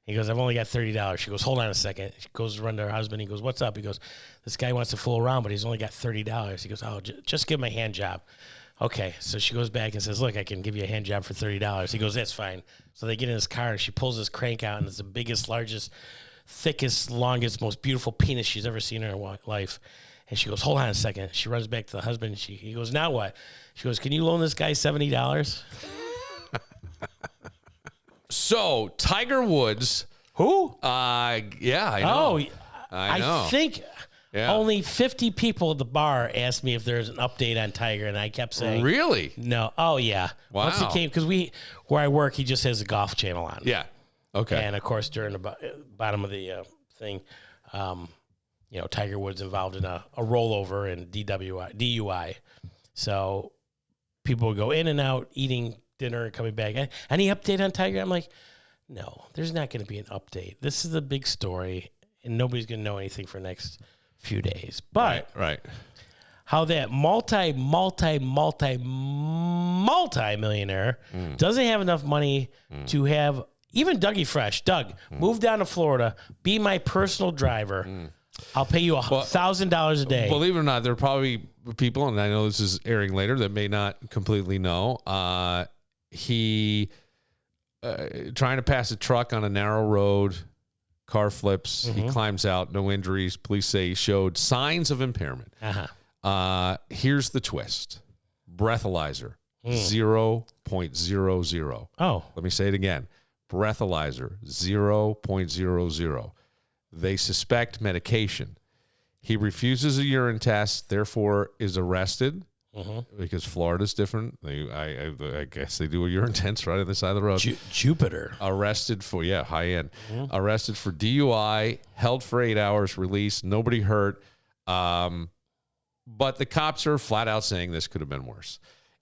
He goes, I've only got $30. She goes, hold on a second. She goes to run to her husband. He goes, what's up? He goes, this guy wants to fool around, but he's only got $30. He goes, oh, just give him a hand job. Okay, so she goes back and says, look, I can give you a hand job for $30. He goes, that's fine. So they get in his car, and she pulls his crank out, and it's the biggest, largest, thickest, longest, most beautiful penis she's ever seen in her life. And she goes, hold on a second. She runs back to the husband. He goes, now what? She goes, can you loan this guy $70? So, Tiger Woods. Who? Yeah, I know. Oh, I know. I think only 50 people at the bar asked me if there's an update on Tiger, and I kept saying, really? No. Oh, yeah. Wow. Once it came, because where I work, he just has a golf channel on. Yeah. Okay. And, of course, during the bottom of the thing, Tiger Woods involved in a rollover and DUI. So people would go in and out, eating dinner and coming back. Any update on Tiger? I'm like, no, there's not going to be an update. This is a big story, and nobody's going to know anything for the next few days. But right. How that multi-millionaire doesn't have enough money to have even Dougie Fresh. Doug, move down to Florida, be my personal driver. I'll pay you $1,000 a day. Believe it or not, there are probably people, and I know this is airing later, that may not completely know. He trying to pass a truck on a narrow road, car flips, he climbs out, no injuries. Police say he showed signs of impairment. Here's the twist. Breathalyzer, 0.00. Oh. Let me say it again. Breathalyzer, 0.00. They suspect medication. He refuses a urine test, therefore is arrested because Florida's different. I guess they do a urine test right on the side of the road. Jupiter. Arrested for, high end. Arrested for DUI, held for 8 hours, released, nobody hurt. But the cops are flat out saying this could have been worse.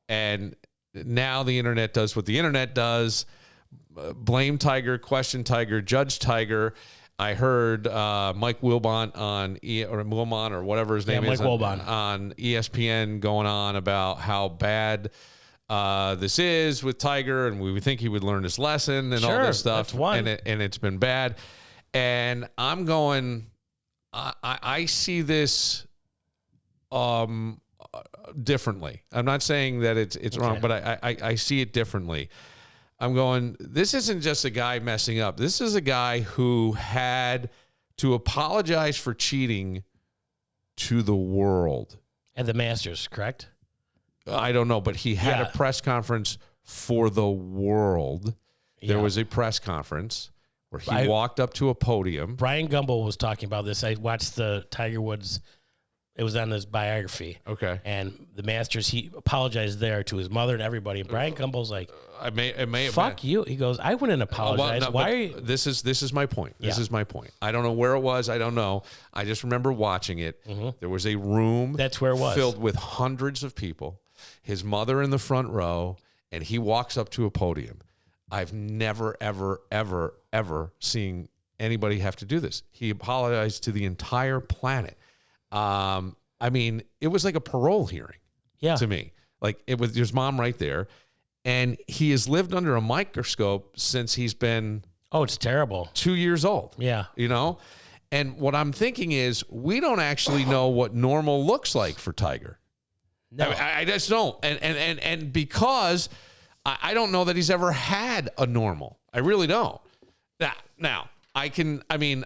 And now the internet does what the internet does. Blame Tiger, question Tiger, judge Tiger. I heard Mike Wilbon Wilbon or whatever his name is on ESPN going on about how bad this is with Tiger, and we would think he would learn his lesson and all this stuff. That's one. And it's been bad. And I'm going, I see this differently. I'm not saying that it's wrong, but I see it differently. I'm going, this isn't just a guy messing up. This is a guy who had to apologize for cheating to the world. And the Masters, correct? I don't know, but he had a press conference for the world. There was a press conference where he walked up to a podium. Brian Gumbel was talking about this. I watched the Tiger Woods. It was on his biography. Okay. And the Masters, he apologized there to his mother and everybody. And Brian Gumbel's like, fuck you. He goes, I wouldn't apologize. Why are you? This is my point. This is my point. I don't know where it was. I don't know. I just remember watching it. There was a room. That's where it was. Filled with hundreds of people. His mother in the front row. And he walks up to a podium. I've never, ever, ever, ever seen anybody have to do this. He apologized to the entire planet. I mean, it was like a parole hearing to me. Like, it was his mom right there. And he has lived under a microscope since he's been... Oh, it's terrible. 2 years old. Yeah. You know? And what I'm thinking is, we don't actually know what normal looks like for Tiger. No. I just don't. And because I don't know that he's ever had a normal. I really don't. Now, I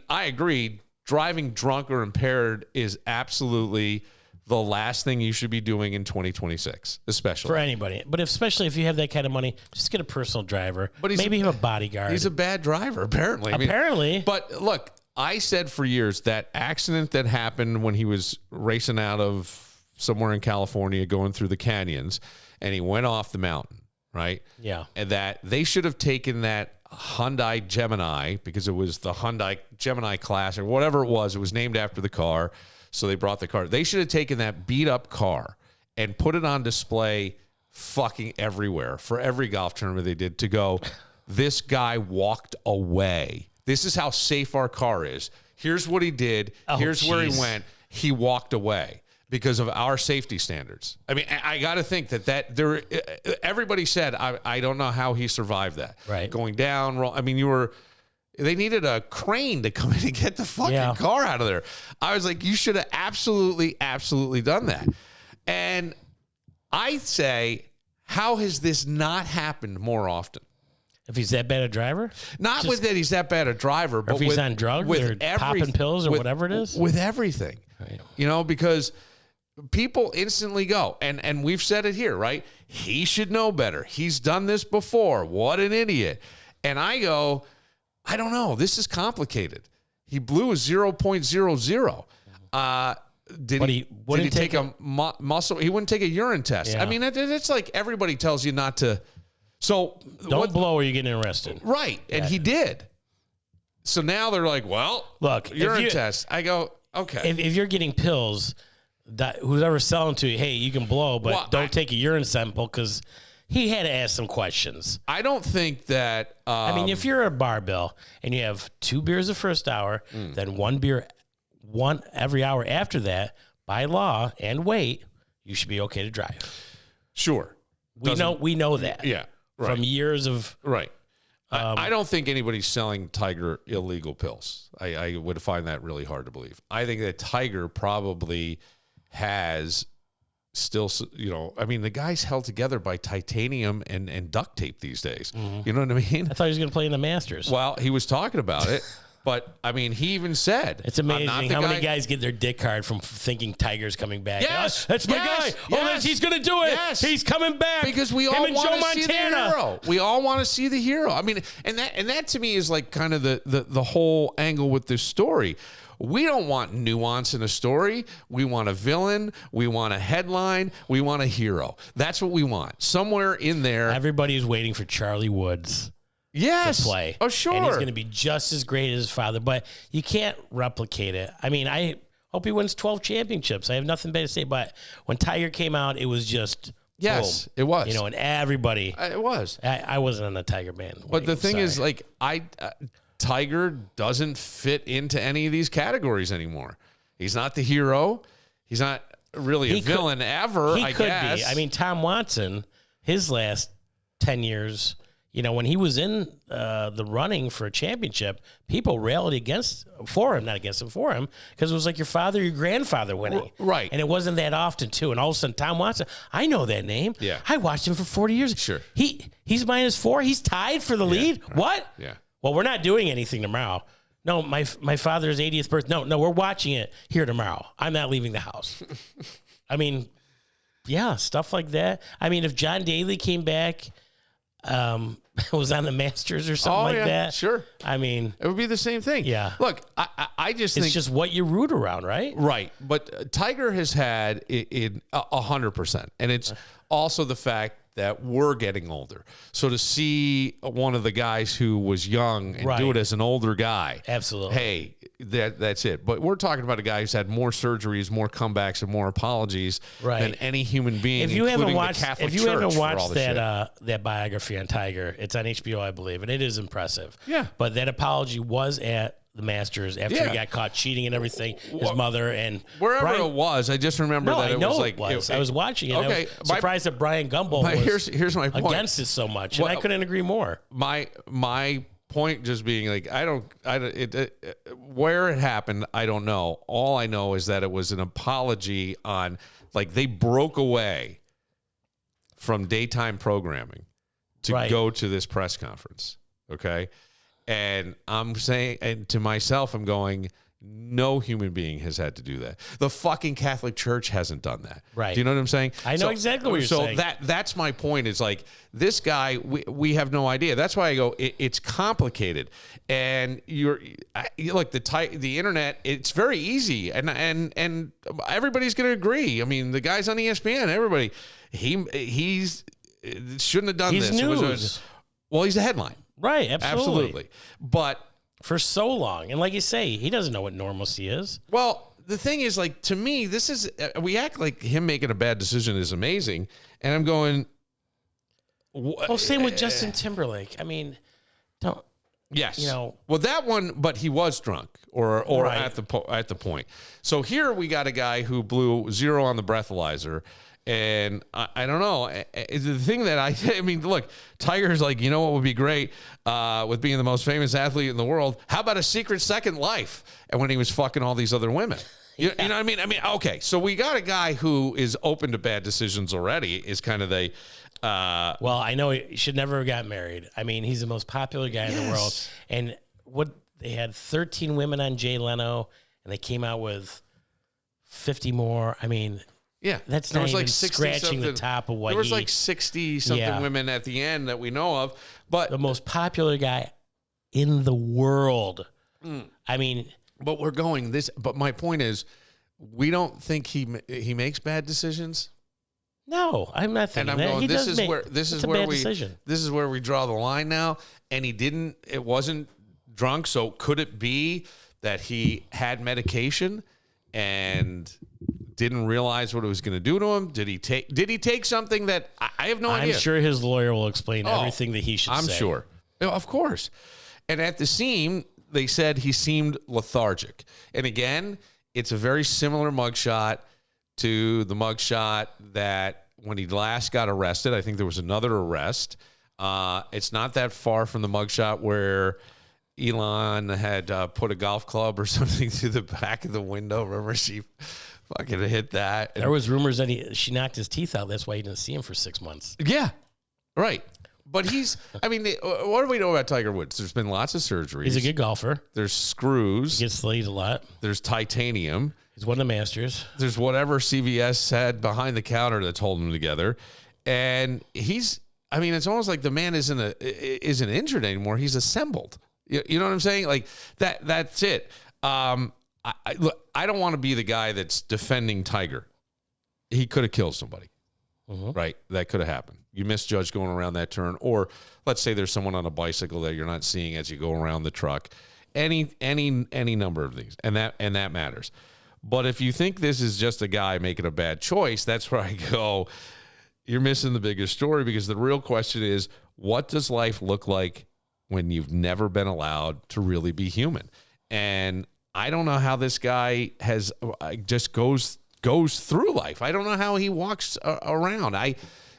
agree. Driving drunk or impaired is absolutely the last thing you should be doing in 2026, especially. For anybody. But especially if you have that kind of money, just get a personal driver. But maybe have a bodyguard. He's a bad driver, apparently. Apparently. But look, I said for years that accident that happened when he was racing out of somewhere in California going through the canyons and he went off the mountain, right? Yeah. And that they should have taken that Hyundai Gemini, because it was the Hyundai Gemini Classic, whatever it was named after the car. So they brought the car. They should have taken that beat up car and put it on display fucking everywhere for every golf tournament they did, to go, this guy walked away. This is how safe our car is. Here's what he did. Here's where he went. He walked away because of our safety standards. I mean, I got to think that there. Everybody said, I don't know how he survived that. Right. Going down. I mean, they needed a crane to come in and get the fucking car out of there. I was like, you should have absolutely done that. And I say, how has this not happened more often? If he's that bad a driver? Not with that he's that bad a driver, but if he's on drugs or popping pills or whatever it is? With everything. Right. You know, because people instantly go, and we've said it here, right? He should know better. He's done this before. What an idiot. And I go, I don't know. This is complicated. He blew a 0.00. Did he take a muscle? He wouldn't take a urine test. Yeah. I mean, it's like everybody tells you not to. So don't blow or you're getting arrested. Right. And he did. So now they're like, well, look, urine test. I go, okay. If you're getting pills, whoever's selling to you, hey, you can blow, but don't take a urine sample, because he had to ask some questions. I don't think that. I mean, if you're at a bar, Bill, and you have 2 beers the first hour, then 1 beer every hour after that, by law and weight, you should be okay to drive. Sure. We know that. Yeah. Right. From years of. Right. I don't think anybody's selling Tiger illegal pills. I would find that really hard to believe. I think that Tiger probably has still, I mean, the guy's held together by titanium and duct tape these days. Mm-hmm. You know what I mean? I thought he was going to play in the Masters. Well, he was talking about it. But, I mean, he even said... It's amazing how many guys get their dick hard from thinking Tiger's coming back. Yes! That's my guy! Yes, he's going to do it! Yes. He's coming back! Because we all want to see the hero. We all want to see the hero. I mean, and that to me is like kind of the whole angle with this story. We don't want nuance in a story. We want a villain. We want a headline. We want a hero. That's what we want. Somewhere in there... Everybody's waiting for Charlie Woods. Yes. To play. Oh, sure. And he's going to be just as great as his father, but you can't replicate it. I mean, I hope he wins 12 championships. I have nothing bad to say, but when Tiger came out, it was just yes, boom. It was. And everybody. It was. I wasn't on the Tiger band. But the thing is, like, Tiger doesn't fit into any of these categories anymore. He's not the hero. He's not really a villain ever, I guess. Be. I mean, Tom Watson, his last 10 years... when he was in the running for a championship, people railed for him, because it was like your father, your grandfather winning. Right. And it wasn't that often, too. And all of a sudden, Tom Watson, I know that name. Yeah. I watched him for 40 years. Sure. He's -4. He's tied for the lead. Right. What? Yeah. Well, we're not doing anything tomorrow. No, my father's 80th birthday. No, we're watching it here tomorrow. I'm not leaving the house. I mean, yeah, stuff like that. I mean, if John Daly came back... was on the Masters or something like that. Sure. I mean, it would be the same thing. Yeah. Look, I just think it's just what you root around, right? Right. But Tiger has had it 100%. And it's also the fact that we're getting older. So to see one of the guys who was young and do it as an older guy. Absolutely. Hey, that's it. But we're talking about a guy who's had more surgeries, more comebacks, and more apologies than any human being, if you haven't watched that biography on Tiger, it's on HBO, I believe, and it is impressive. Yeah. But that apology was at the Masters after he got caught cheating and everything. His mother and wherever it was, I just remember that it was like I was watching it. Okay, I was surprised that Brian Gumbel was here's my point. Against it so much, and I couldn't agree more. My point just being like where it happened, I don't know. All I know is that it was an apology on, like, they broke away from daytime programming to go to this press conference. Okay. And I'm saying, and to myself, I'm going, no human being has had to do that. The fucking Catholic Church hasn't done that. Right. Do you know what I'm saying? I know exactly what you're saying. So that's my point. Is like, this guy, we have no idea. That's why I go, it's complicated. And look, the internet, it's very easy. And everybody's going to agree. I mean, the guys on ESPN, everybody, he's shouldn't have done He's this. news. Well, he's a headline. Right, absolutely. But for so long. And like you say, he doesn't know what normalcy is. well, the thing is, like, to me, this is, we act like him making a bad decision is amazing. And I'm going, well, same with Justin Timberlake. I mean, don't. yes. You know. Well, that one, but he was drunk or Right. at the point. So here we got a guy who blew 0 on the breathalyzer. And I don't know. The thing that I mean, look, Tiger's like, you know what would be great with being the most famous athlete in the world? How about a secret second life? And when he was fucking all these other women. You know what I mean? Okay, so we got a guy who is open to bad decisions already, is kind of the... well, I know he should never have got married. I mean, he's the most popular guy in the world. And they had 13 women on Jay Leno, and they came out with 50 more. I mean... Yeah, that's not even scratching the top of what there was like 60-something women at the end that we know of, but the most popular guy in the world. I mean, but we're going this. But my point is, we don't think he makes bad decisions. No, I'm not thinking and I'm that. going. He This does is where decision. This is where we draw the line now. And he didn't. It wasn't drunk. So could it be that he had medication and didn't realize what it was going to do to him? Did he take something that I have no idea? I'm sure his lawyer will explain everything that he should say. I'm sure. Of course. And at the scene, they said he seemed lethargic. And again, it's a very similar mugshot to the mugshot that when he last got arrested. I think there was another arrest. It's not that far from the mugshot where Elon had put a golf club or something through the back of the window. Remember, she fucking hit that. There was rumors that she knocked his teeth out. That's why you didn't see him for 6 months. Yeah, right. But I mean, what do we know about Tiger Woods? There's been lots of surgeries. He's a good golfer. There's screws. He gets laid a lot. There's titanium. He's won the Masters. There's whatever CVS had behind the counter that's holding him together. And it's almost like the man isn't injured anymore. He's assembled. You know what I'm saying? Like that's it. Look, I don't want to be the guy that's defending Tiger. He could have killed somebody, right? That could have happened. You misjudged going around that turn, or let's say there's someone on a bicycle that you're not seeing as you go around the truck. Any number of things, and that matters. But if you think this is just a guy making a bad choice, that's where I go, you're missing the biggest story, because the real question is, what does life look like when you've never been allowed to really be human? And I don't know how this guy just goes through life. I don't know how he walks around. I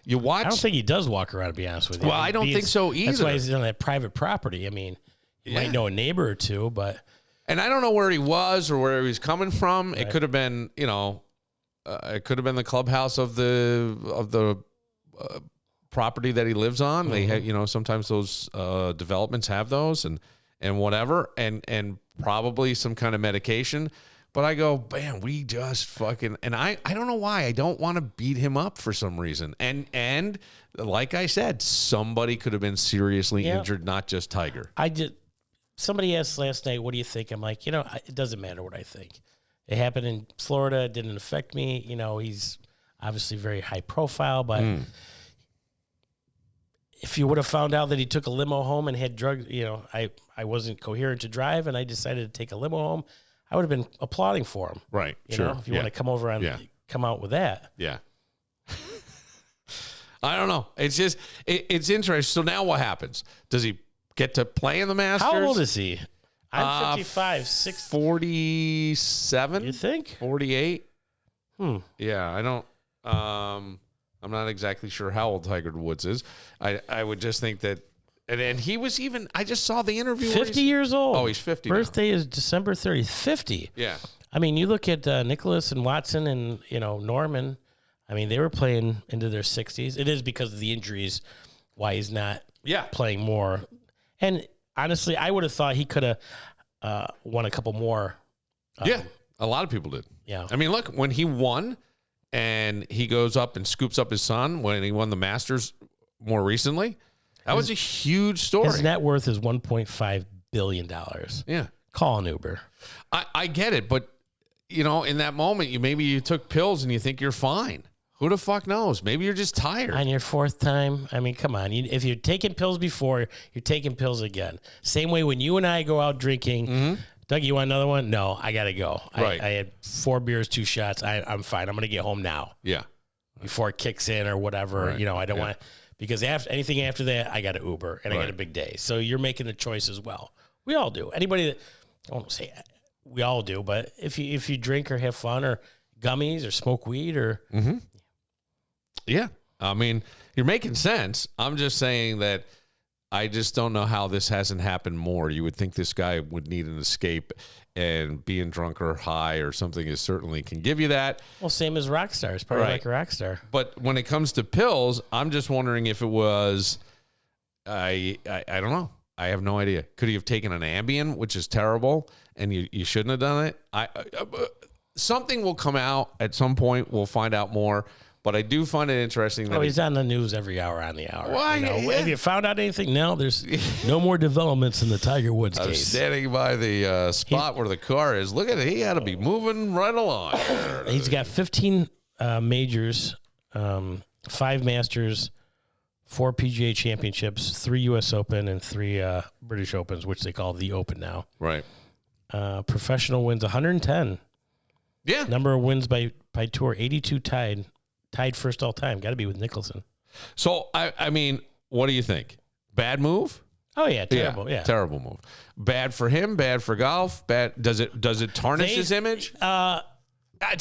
don't think he does walk around, to be honest with you. Well, I don't think so either. That's why he's on that private property. I mean, you might know a neighbor or two, but... And I don't know where he was or where he was coming from. Right. It could have been, it could have been the clubhouse of the property that he lives on. They have, sometimes those developments have those and whatever, and probably some kind of medication. But I go, man, we just fucking, and I don't know why. I don't want to beat him up for some reason. And like I said, somebody could have been seriously injured, not just Tiger. Somebody asked last night, what do you think? I'm like, it doesn't matter what I think. It happened in Florida. It didn't affect me. He's obviously very high profile, but if you would have found out that he took a limo home and had drugs, I wasn't coherent to drive and I decided to take a limo home, I would have been applauding for him. Right. If you want to come over and come out with that. Yeah. I don't know. It's just, it's interesting. So now what happens? Does he get to play in the Masters? How old is he? I'm 55, 47. You think? 48. Yeah, I don't. I'm not exactly sure how old Tiger Woods is. I would just think that, and he was even. I just saw the interview. 50 years old. Oh, he's 50. Birthday is December 30th. 50. Yeah. I mean, you look at Nicholas and Watson and Norman. I mean, they were playing into their 60s. It is because of the injuries why he's not playing more. And honestly, I would have thought he could have won a couple more. A lot of people did. Yeah. I mean, look, when he won and he goes up and scoops up his son when he won the Masters more recently, that was a huge story. His net worth is $1.5 billion. Yeah. Call an Uber. I get it, but, in that moment, maybe you took pills and you think you're fine. Who the fuck knows? Maybe you're just tired. On your fourth time, I mean, come on. If you're taking pills before, you're taking pills again. Same way when you and I go out drinking. Doug, you want another one? No, I got to go. Right. I had 4 beers, 2 shots. I'm fine. I'm going to get home now. Yeah. Before it kicks in or whatever. Right. I don't want to, because anything after that, I got to Uber and I got a big day. So you're making a choice as well. We all do. Anybody that, I won't say we all do, but if you drink or have fun or gummies or smoke weed or. Yeah. I mean, you're making sense. I'm just saying that I just don't know how this hasn't happened more. You would think this guy would need an escape, and being drunk or high or something is certainly can give you that. Well, same as rock stars, probably like a rock star. But when it comes to pills, I'm just wondering if it was, I don't know. I have no idea. Could he have taken an Ambien, which is terrible, and you shouldn't have done it? Something will come out at some point. We'll find out more. But I do find it interesting that he's on the news every hour on the hour. Well, Have you found out anything? No, there's no more developments in the Tiger Woods case. I was standing by the spot where the car is. Look at it. He had to be moving right along. He's got 15 majors, 5 Masters, 4 PGA championships, 3 U.S. Open, and 3 British Opens, which they call the Open now. Right. Professional wins 110. Yeah. Number of wins by tour, 82 tied first all time. Got to be with Nicholson. So, I mean, what do you think? Bad move? Oh, yeah. Terrible. Yeah. Terrible move. Bad for him, bad for golf. Bad. Does it tarnish his image? To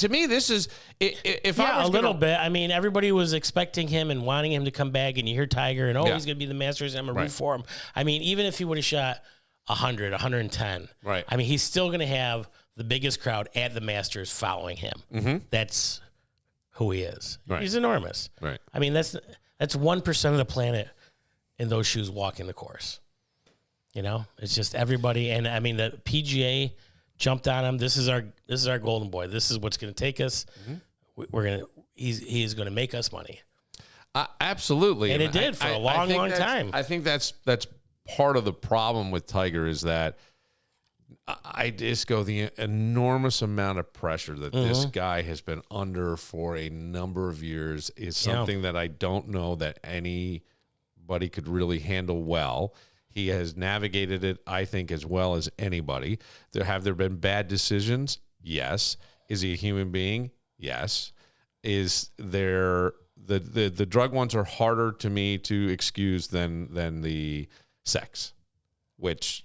me, this is, if I was a little bit. I mean, everybody was expecting him and wanting him to come back, and you hear Tiger, and he's going to be the Masters, and I'm going to root for him. I mean, even if he would have shot 100, 110, right? I mean, he's still going to have the biggest crowd at the Masters following him. Mm-hmm. That's who he is. Right. He's enormous. Right. I mean, that's 1% of the planet in those shoes walking the course. It's just everybody, and I mean, the PGA jumped on him. This is our golden boy. This is what's going to take us. Mm-hmm. He is going to make us money. Absolutely, and it did for a long time. I think that's part of the problem with Tiger is that I just go the enormous amount of pressure that this guy has been under for a number of years is something that I don't know that anybody could really handle well. He has navigated it, I think, as well as anybody. Have there been bad decisions? Yes. Is he a human being? Yes. Is there the drug ones are harder to me to excuse than the sex, which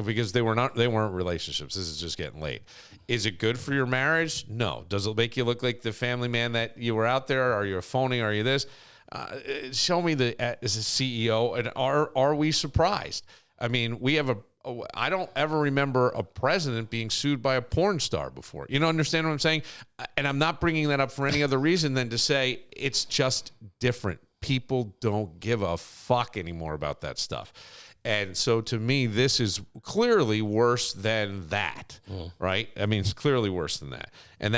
because they weren't relationships. This is just getting late. Is it good for your marriage? No. Does it make you look like the family man that you were out there? Are you a phony? Are you this? Show me as a CEO, and are we surprised? I mean, I don't ever remember a president being sued by a porn star before. Understand what I'm saying? And I'm not bringing that up for any other reason than to say it's just different. People don't give a fuck anymore about that stuff. And so to me, this is clearly worse than that, right? I mean, it's clearly worse than that. And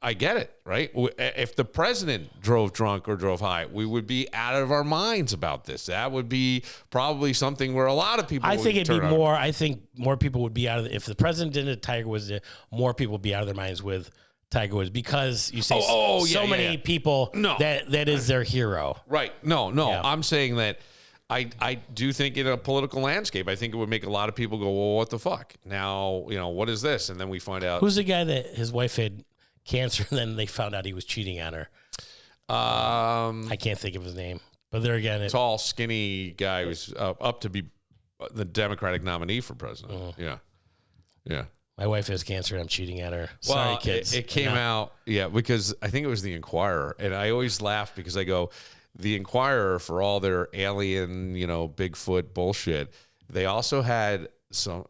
I get it, right? If the president drove drunk or drove high, we would be out of our minds about this. That would be probably something where a lot of people I think more people would be out of it. If the president did Tiger Woods, more people would be out of their minds with Tiger Woods because you say many people that is their hero. Right. No. Yeah. I'm saying that I do think in a political landscape, I think it would make a lot of people go, well, what the fuck? Now, what is this? And then we find out. Who's the guy that his wife had cancer and then they found out he was cheating on her? I can't think of his name. But there again. Tall, skinny guy who's up to be the Democratic nominee for president. Yeah. My wife has cancer and I'm cheating on her. Sorry, kids. It came out, because I think it was the Inquirer. And I always laugh because I go, the Inquirer, for all their alien, Bigfoot bullshit, they also had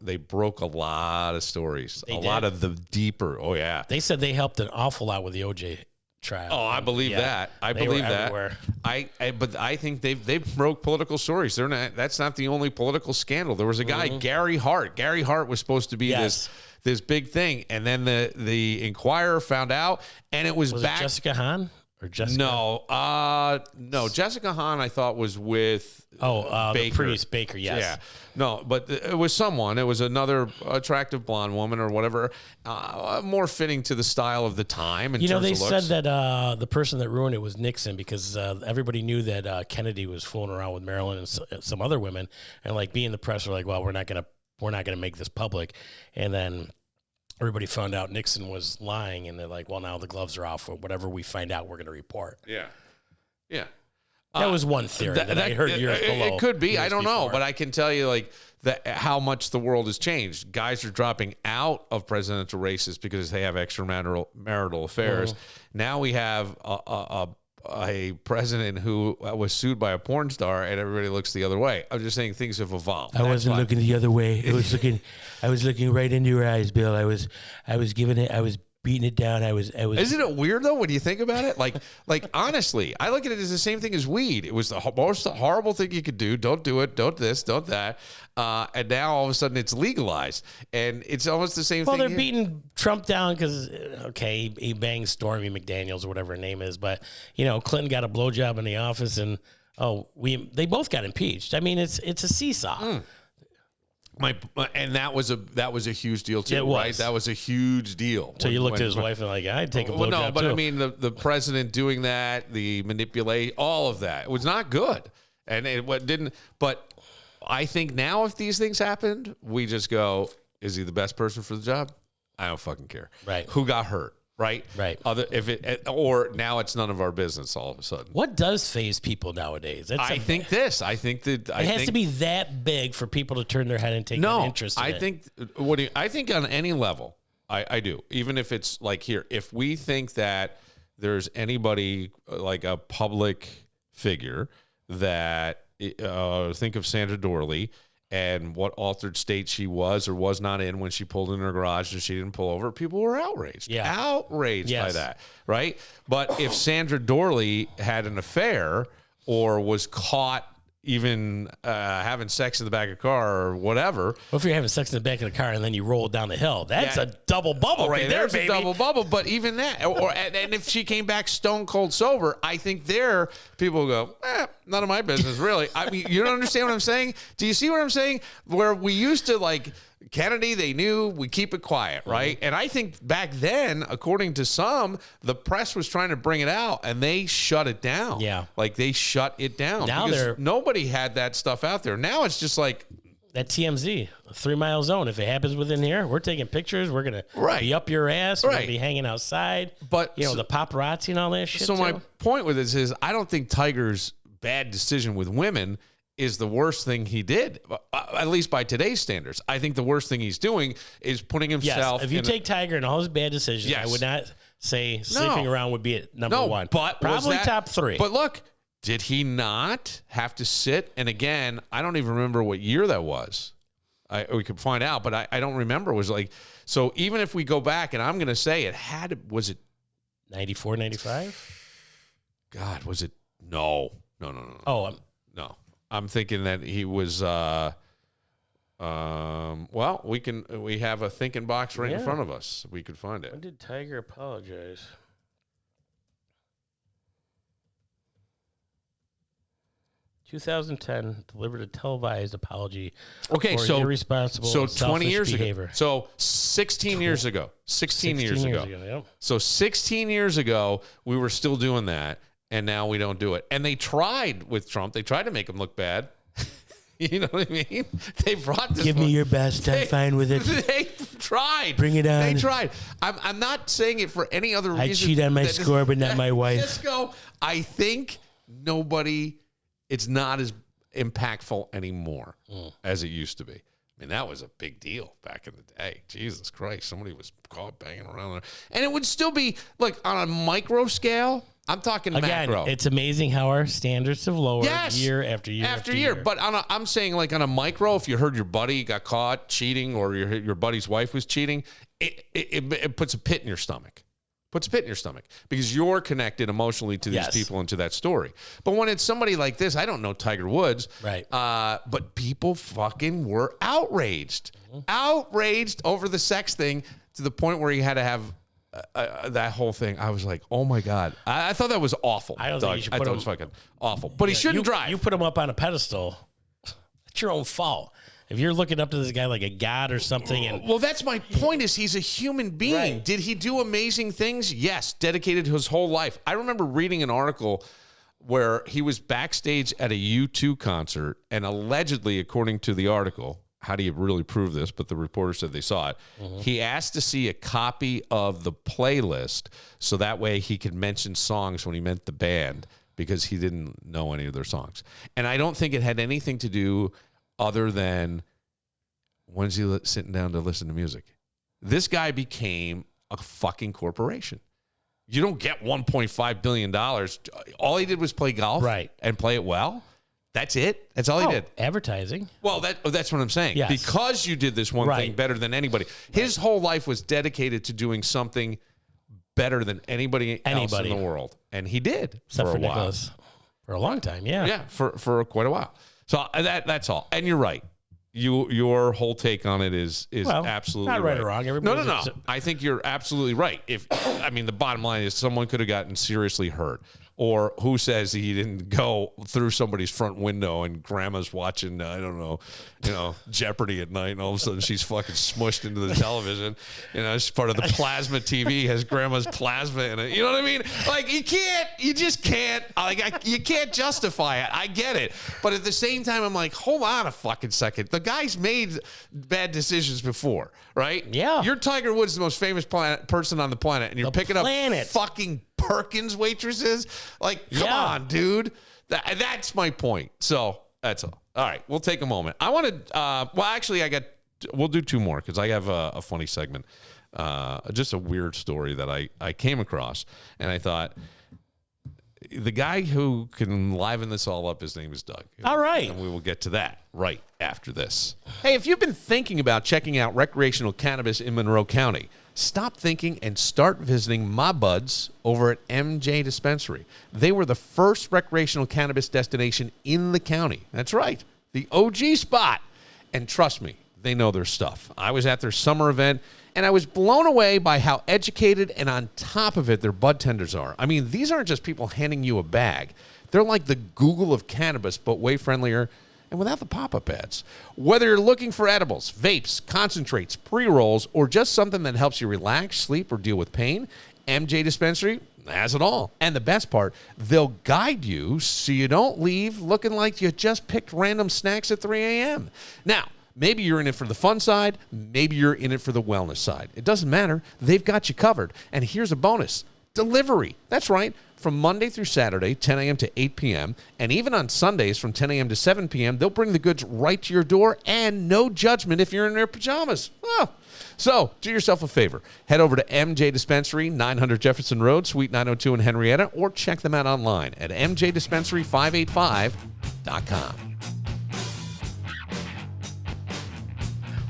they broke a lot of stories. Lot of the deeper. Oh, yeah. They said they helped an awful lot with the OJ trial. Oh, I believe that. I believe that. Everywhere. But I think they broke political stories. That's not the only political scandal. There was a guy, Gary Hart. Gary Hart was supposed to be this big thing. And then the Inquirer found out, and it was back. It Jessica Hahn? or Jessica? No. Jessica Hahn, I thought, was with Baker. The priest Baker, yes. Yeah. No, but it was someone. It was another attractive blonde woman or whatever, more fitting to the style of the time. In terms they of looks. said that the person that ruined it was Nixon because everybody knew that Kennedy was fooling around with Marilyn and some other women, and like being the press were like, well, we're not gonna make this public, and then everybody found out Nixon was lying, and they're like, well, now the gloves are off. Or whatever we find out, we're going to report. Yeah. That was one theory that I heard years below. It could be. I don't know. Before. But I can tell you, like, how much the world has changed. Guys are dropping out of presidential races because they have extramarital affairs. Now we have a president who was sued by a porn star, and everybody looks the other way. I'm just saying things have evolved. I wasn't looking the other way. I was looking right into your eyes, Bill. I was beating it down. I was. Isn't it weird though when you think about it? Like honestly, I look at it as the same thing as weed. It was the most horrible thing you could do. Don't do it. Don't this. Don't that. And now all of a sudden it's legalized, and it's almost the same thing. Well, they're beating Trump down because he banged Stormy McDaniels or whatever her name is, but Clinton got a blowjob in the office, and they both got impeached. I mean, it's a seesaw. And that was a huge deal too, right? That was a huge deal. So you looked at his wife and like, I'd take a blowjob no, but too. I mean the president doing that, the manipulate, all of that, it was not good, and it didn't. But I think now if these things happened, we just go, is he the best person for the job? I don't fucking care. Right? Who got hurt? Right. Or now it's none of our business all of a sudden. What does phase people nowadays? I think it has to be that big for people to turn their head and take an interest in it. I think on any level, I do. Even if it's like here, if we think that there's anybody like a public figure that think of Sandra Dorley and what altered state she was or was not in when she pulled in her garage and she didn't pull over, people were outraged. Yeah. Outraged by that, right? But if Sandra Dorley had an affair or was caught even having sex in the back of a car or whatever. Well, if you're having sex in the back of the car and then you roll down the hill, that's a double bubble right there, baby. A double bubble. But even that, and if she came back stone cold sober, I think there people go, none of my business, really. I mean, you don't understand what I'm saying? Do you see what I'm saying? Where we used to like Kennedy, they knew we keep it quiet, right? Mm-hmm. And I think back then, according to some, the press was trying to bring it out, and they shut it down. Yeah, like they shut it down. Now nobody had that stuff out there. Now it's just like that TMZ 3 mile zone. If it happens within here, we're taking pictures. We're gonna be up your ass. We're gonna be hanging outside. But the paparazzi and all that shit. So my point with this is, I don't think Tiger's bad decision with women is the worst thing he did, at least by today's standards. I think the worst thing he's doing is putting himself. Yes, if you take Tiger and all his bad decisions, I would not say sleeping around would be at number one. But probably top 3. But look, did he not have to sit? And again, I don't even remember what year that was. We could find out, but I don't remember. It was like, so even if we go back, and I'm going to say was it 94, 95? God, was it? No. Oh, no. I'm thinking that he was. Well, we have a thinking box right in front of us. We could find it. When did Tiger apologize? 2010 delivered a televised apology. Okay, for so irresponsible, so 20 years behavior. ago. So 16 years ago. 16 years ago. Yep. So 16 years ago, we were still doing that. And now we don't do it. And they tried with Trump. They tried to make him look bad. You know what I mean? They brought this. Give me your best. I'm fine with it. They tried. Bring it on. They tried. I'm not saying it for any other reason. I cheat on my score, but not my wife. Let's go. I think it's not as impactful anymore as it used to be. I mean, that was a big deal back in the day. Jesus Christ. Somebody was caught banging around there. And it would still be, like, on a micro scale. I'm talking macro. It's amazing how our standards have lowered year after year after year. But I'm saying, like, on a micro, if you heard your buddy got caught cheating or your buddy's wife was cheating, it puts a pit in your stomach. Puts a pit in your stomach because you're connected emotionally to these people and to that story. But when it's somebody like this, I don't know Tiger Woods, right? But people fucking were outraged over the sex thing to the point where he had to have that whole thing, I was like, oh my God. I thought that was awful. I don't Doug. think you should I put thought it him, was fucking awful. But he shouldn't drive. You put him up on a pedestal. It's your own fault. If you're looking up to this guy like a god or something. And well, that's my point is he's a human being. Right. Did he do amazing things? Yes. Dedicated his whole life. I remember reading an article where he was backstage at a U2 concert, and allegedly, according to the article, how do you really prove this? But the reporter said they saw it. Mm-hmm. He asked to see a copy of the playlist so that way he could mention songs when he meant the band because he didn't know any of their songs. And I don't think it had anything to do other than when's he sitting down to listen to music. This guy became a fucking corporation. You don't get $1.5 billion. All he did was play golf and play it well. That's it. That's all he did. Advertising. Well, that's what I'm saying. Yes. Because you did this one thing better than anybody. His whole life was dedicated to doing something better than anybody else in the world. And he did. Except for a while. Nicholas. For a long time, yeah. Yeah, for quite a while. So that's all. And you're right. Your whole take on it is absolutely not right or wrong. No. I think you're absolutely right. The bottom line is someone could have gotten seriously hurt. Or who says he didn't go through somebody's front window and grandma's watching, I don't know, Jeopardy at night, and all of a sudden she's fucking smushed into the television. It's part of the plasma TV, has grandma's plasma in it. You know what I mean? Like, you just can't, you can't justify it. I get it. But at the same time, I'm like, hold on a fucking second. The guy's made bad decisions before, right? Yeah. You're Tiger Woods, the most famous person on the planet, and you're picking up fucking Perkins waitresses. Like, come on, dude. That's my point. So that's all. All right, we'll take a moment. I want to. We'll do two more because I have a funny segment, just a weird story that I came across, and I thought the guy who can liven this all up, his name is Doug. All right, and we will get to that right after this. Hey, if you've been thinking about checking out recreational cannabis in Monroe County, stop thinking and start visiting my buds over at MJ Dispensary. They were the first recreational cannabis destination in the county. That's right, the OG spot. And trust me, they know their stuff. I was at their summer event, and I was blown away by how educated and on top of it their bud tenders are. I mean, these aren't just people handing you a bag. They're like the Google of cannabis, but way friendlier and without the pop-up ads. Whether you're looking for edibles, vapes, concentrates, pre-rolls, or just something that helps you relax, sleep, or deal with pain, MJ Dispensary has it all. And the best part, they'll guide you so you don't leave looking like you just picked random snacks at 3 a.m. Now, maybe you're in it for the fun side. Maybe you're in it for the wellness side. It doesn't matter. They've got you covered. And here's a bonus. Delivery. That's right. From Monday through Saturday, 10 a.m. to 8 p.m., and even on Sundays from 10 a.m. to 7 p.m., they'll bring the goods right to your door and no judgment if you're in their pajamas. Oh. So do yourself a favor. Head over to MJ Dispensary, 900 Jefferson Road, Suite 902 in Henrietta, or check them out online at mjdispensary585.com.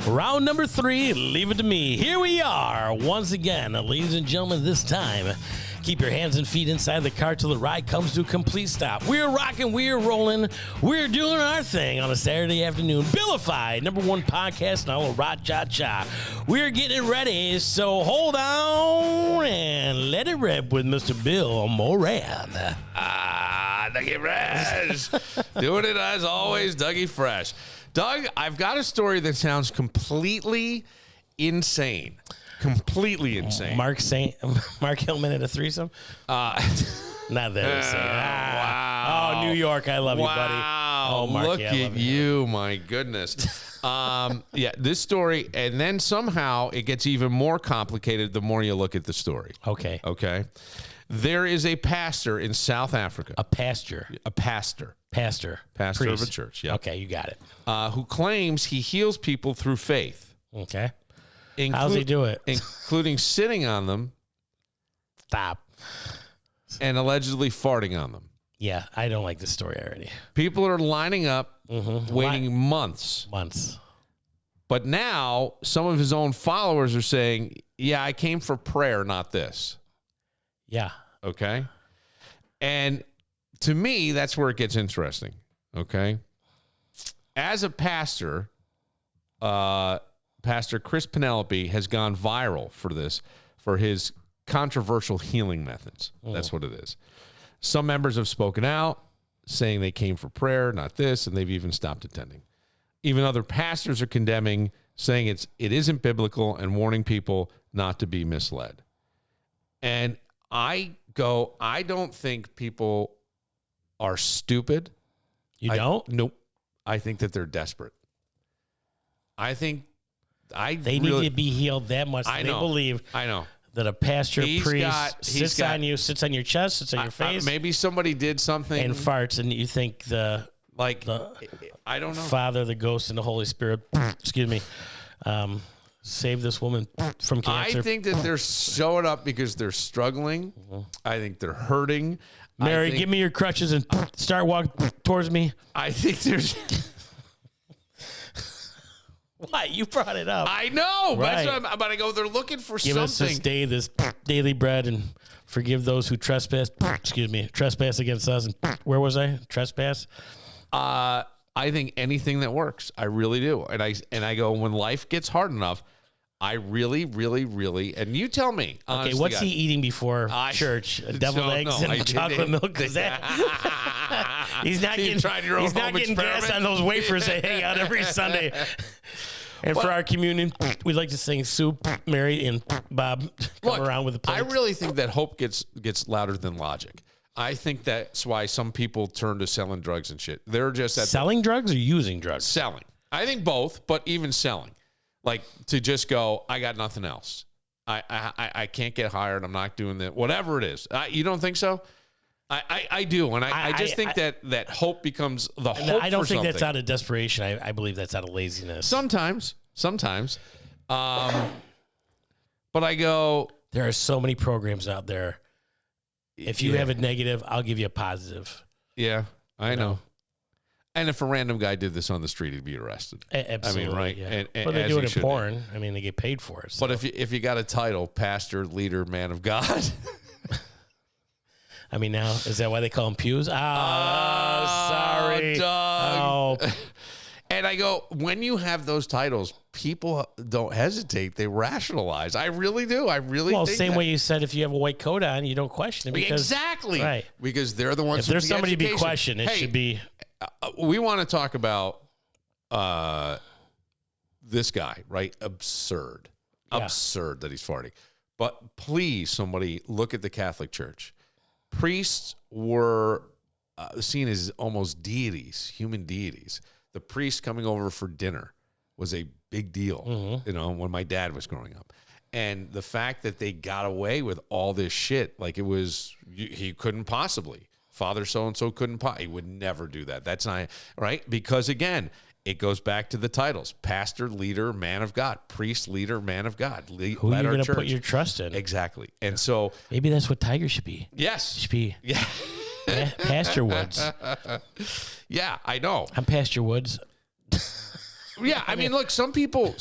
Round number 3, leave it to me. Here we are once again, ladies and gentlemen. This time, keep your hands and feet inside the car till the ride comes to a complete stop. We're rocking, we're rolling, we're doing our thing on a Saturday afternoon. Billified, #1 podcast in all of Cha-Cha. We're getting ready, so hold on and let it rip with Mr. Bill Moran. Dougie Fresh. Doing it as always, Dougie Fresh. Doug, I've got a story that sounds completely insane. Completely insane. Mark Hillman at a threesome? Not that insane. Wow. Oh, New York, I love you, buddy. Oh, Mark, look at you, my goodness. This story, and then somehow it gets even more complicated the more you look at the story. Okay. There is a pastor in South Africa. A pastor. Pastor Priest. of a church. Yeah. Okay, you got it. Who claims he heals people through faith. Okay. How's he do it? Including sitting on them. Stop. And allegedly farting on them. Yeah, I don't like this story already. People are lining up, waiting months. But now some of his own followers are saying, yeah, I came for prayer, not this. Yeah. Okay. And to me, that's where it gets interesting. Okay. As a pastor, Pastor Chris Penelope has gone viral for this, for his controversial healing methods. That's what it is. Some members have spoken out, saying they came for prayer, not this, and they've even stopped attending. Even other pastors are condemning, saying it isn't biblical and warning people not to be misled. And I don't think people are stupid. You don't? Nope. I think that they're desperate. They need to be healed that much. They believe. I know. That a pastor, priest sits on you, sits on your chest, sits on your face. Maybe somebody did something. And farts, and you think I don't know. Father, the Ghost, and the Holy Spirit, excuse me, save this woman from cancer. I think that they're showing up because they're struggling. I think they're hurting. Mary, give me your crutches and start walking towards me. I think there's... Why? You brought it up. I know. Right. That's what but I go, they're looking for Give something. Us this day this daily bread and forgive those who trespass against us. And where was I? Trespass? I think anything that works. I really do. And I go, when life gets hard enough, I really, really, really, and you tell me. Okay, what's he eating before church? Deviled eggs and chocolate milk? Is that? He's not getting gas on those wafers that hang out every Sunday. And for our communion, we like to sing soup, Mary and Bob come around with the plates. I really think that hope gets louder than logic. I think that's why some people turn to selling drugs and shit. They're just selling drugs or using drugs? Selling. I think both, but even selling. Like to just go, I got nothing else. I can't get hired. I'm not doing that. Whatever it is. You don't think so? I do. And I just think that hope becomes the hope. I don't think that's out of desperation. I believe that's out of laziness. Sometimes. But I go, there are so many programs out there. If you have a negative, I'll give you a positive. Yeah, I know. And if a random guy did this on the street, he'd be arrested. Absolutely. I mean, right? Yeah. And they do it in porn. I mean, they get paid for it. So. But if you got a title, pastor, leader, man of God. I mean, now, is that why they call them pews? Sorry. Doug. Oh. And I go, when you have those titles, people don't hesitate. They rationalize. I really do. I really think same way you said if you have a white coat on, you don't question it. Exactly. Right. Because they're the ones if there's somebody to be questioned, it should be... we want to talk about this guy, right? Absurd that he's farting. But please, somebody look at the Catholic Church. Priests were seen as almost deities, human deities. The priest coming over for dinner was a big deal, when my dad was growing up. And the fact that they got away with all this shit, like he couldn't possibly. Father so-and-so couldn't he would never do that. That's not right. Because again, it goes back to the titles: pastor, leader, man of God; priest, leader, man of God. Who are you going to put your trust in? Exactly. And so maybe that's what Tiger should be. Yes. Should be. Yeah. Pastor Woods. Yeah, I know. I'm Pastor Woods. Yeah, I mean, look, some people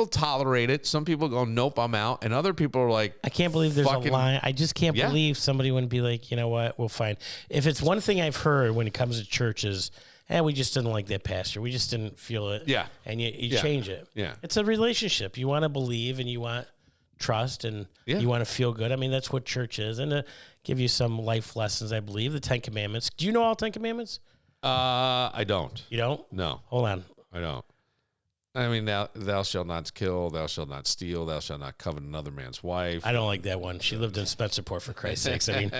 tolerate it. Some people go, nope, I'm out. And other people are like, I can't believe there's a line. I just can't believe somebody wouldn't be like, you know what, we'll find. If it's one thing I've heard when it comes to churches, we just didn't like that pastor. We just didn't feel it. Yeah. And you change it. Yeah. It's a relationship. You want to believe and you want trust and you want to feel good. I mean, that's what church is. And to give you some life lessons, I believe, the 10 Commandments. Do you know all 10 Commandments? I don't. You don't? No. Hold on. I don't. I mean, thou shalt not kill, thou shalt not steal, thou shalt not covet another man's wife. I don't like that one. She lived in Spencerport, for Christ's sakes. I mean,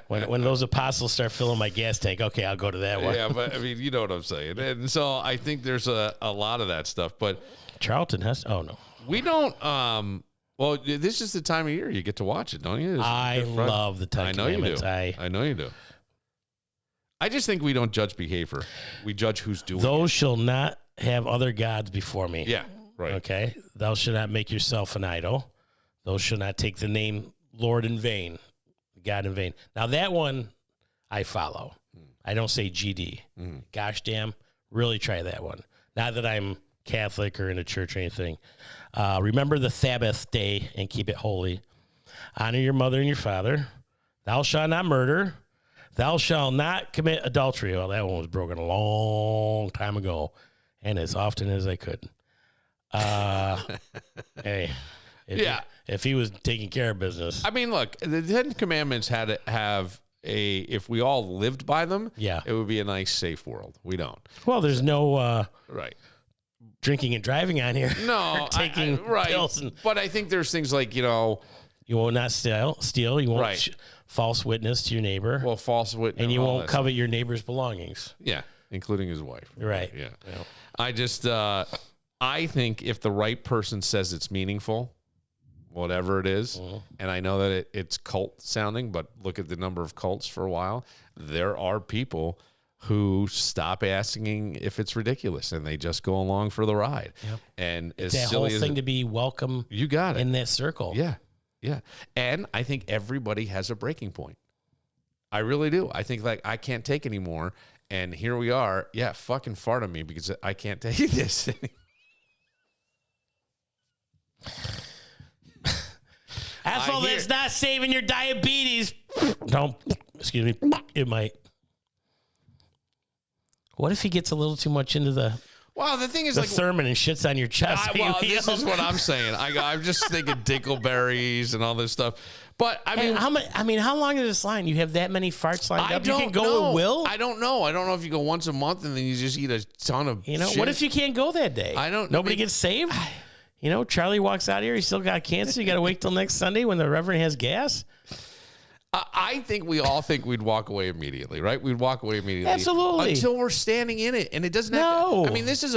when those apostles start filling my gas tank, okay, I'll go to that one. Yeah, but I mean, you know what I'm saying. And so I think there's a lot of that stuff. But Charlton has, no. We don't, well, this is the time of year you get to watch it, don't you? I love the 10 Commandments. I know you do. I just think we don't judge behavior. We judge who's doing Those shall not have other gods before me. Yeah, right. Okay. Thou shalt not make yourself an idol. Thou shalt not take the name Lord in vain, God in vain. Now that one I follow. I don't say GD. Gosh damn, really try that one. Not that I'm Catholic or in a church or anything. Remember the Sabbath day and keep it holy. Honor your mother and your father. Thou shalt not murder. Thou shalt not commit adultery. Well, that one was broken a long time ago. And as often as I could. Hey, If he was taking care of business. I mean, look, the 10 Commandments had to have if we all lived by them, it would be a nice, safe world. We don't. Well, there's no right drinking and driving on here. No, taking pills. But I think there's things like, you will not steal. You won't false witness to your neighbor. Well, false witness. And you won't covet your neighbor's belongings. Yeah, including his wife. Right. Yeah. I just, I think if the right person says it's meaningful, whatever it is, and I know that it's cult sounding, but look at the number of cults for a while. There are people who stop asking if it's ridiculous and they just go along for the ride. Yep. And it's that whole thing to be welcome. You got it. In that circle. Yeah. Yeah. And I think everybody has a breaking point. I really do. I think like I can't take anymore. And here we are. Yeah. Fucking fart on me because I can't take this anymore. Asshole, that's not saving your diabetes. Don't. Excuse me. It might. What if he gets a little too much into the the thing is, the sermon and shits on your chest? This is what I'm saying. I'm just thinking dingleberries and all this stuff. But I mean, how long is this line? You have that many farts lined up? You can go at will? I don't know. I don't know if you go once a month and then you just eat a ton of shit. What if you can't go that day? Nobody gets saved? Charlie walks out here. He's still got cancer. You got to wait till next Sunday when the Reverend has gas. I think we all think we'd walk away immediately, right? We'd walk away immediately. Absolutely. Until we're standing in it. And it doesn't have to, I mean, this is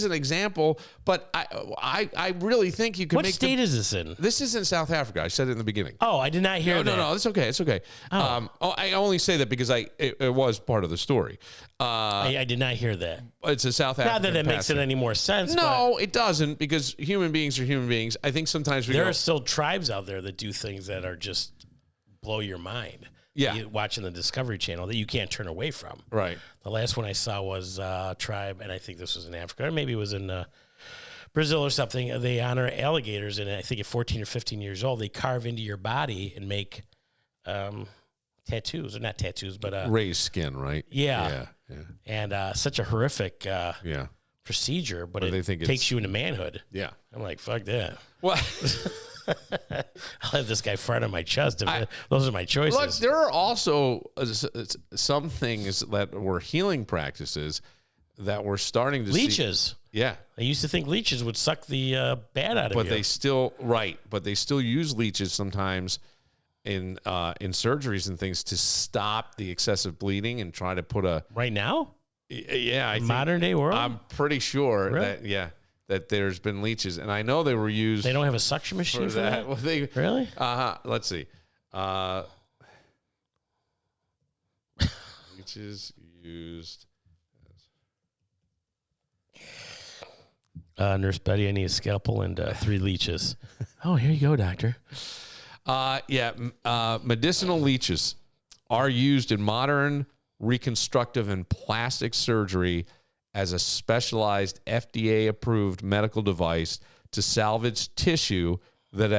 an example, but I really think you can What state is this in? This is in South Africa. I said it in the beginning. Oh, I did not hear that. No, it's okay. It's okay. I only say that because it was part of the story. I did not hear that. It's a South African Not that it makes it any more sense. No, it doesn't, because human beings are human beings. I think sometimes there are still tribes out there that do things that are just blow your mind. Yeah. Watching the Discovery Channel that you can't turn away from. Right. The last one I saw was a tribe, and I think this was in Africa, or maybe it was in Brazil or something. They honor alligators, and I think at 14 or 15 years old, they carve into your body and make tattoos, or not tattoos, but raised skin, right? Yeah. And such a horrific procedure, but they it think takes you into manhood. Yeah. I'm like, fuck that. Well, I'll have this guy fart on my chest. Those are my choices. Look, there are also some things that were healing practices that we're starting to leeches. See. Yeah. I used to think leeches would suck the bad out of you. But they still use leeches sometimes in surgeries and things to stop the excessive bleeding and try to put right now? Yeah. I think modern day world? I'm pretty sure really? that there's been leeches, and I know they were used. They don't have a suction machine for that? Well, really? Let's see. Leeches used. Nurse Betty, I need a scalpel and 3 leeches. Oh, here you go, doctor. Medicinal leeches are used in modern reconstructive and plastic surgery as a specialized FDA-approved medical device to salvage tissue that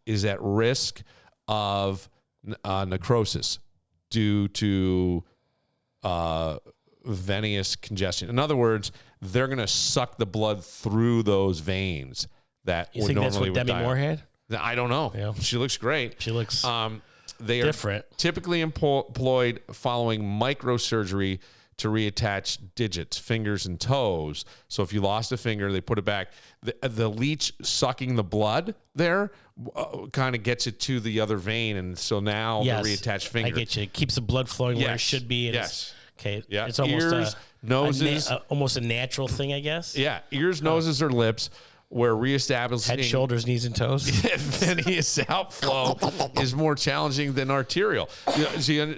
is at risk of necrosis due to venous congestion. In other words, they're going to suck the blood through those veins that you think that's what Demi Moore had? I don't know. Yeah. She looks great. She looks they different. Are typically employed following microsurgery to reattach digits, fingers, and toes. So if you lost a finger, they put it back. The leech sucking the blood there kind of gets it to the other vein, and so now the reattached finger. I get you. It keeps the blood flowing where it should be. Okay. Yeah. It's almost ears, noses, almost a natural thing, I guess. Yeah. Ears, noses, or lips, where reestablishing head, shoulders, knees, and toes. Venous outflow is more challenging than arterial.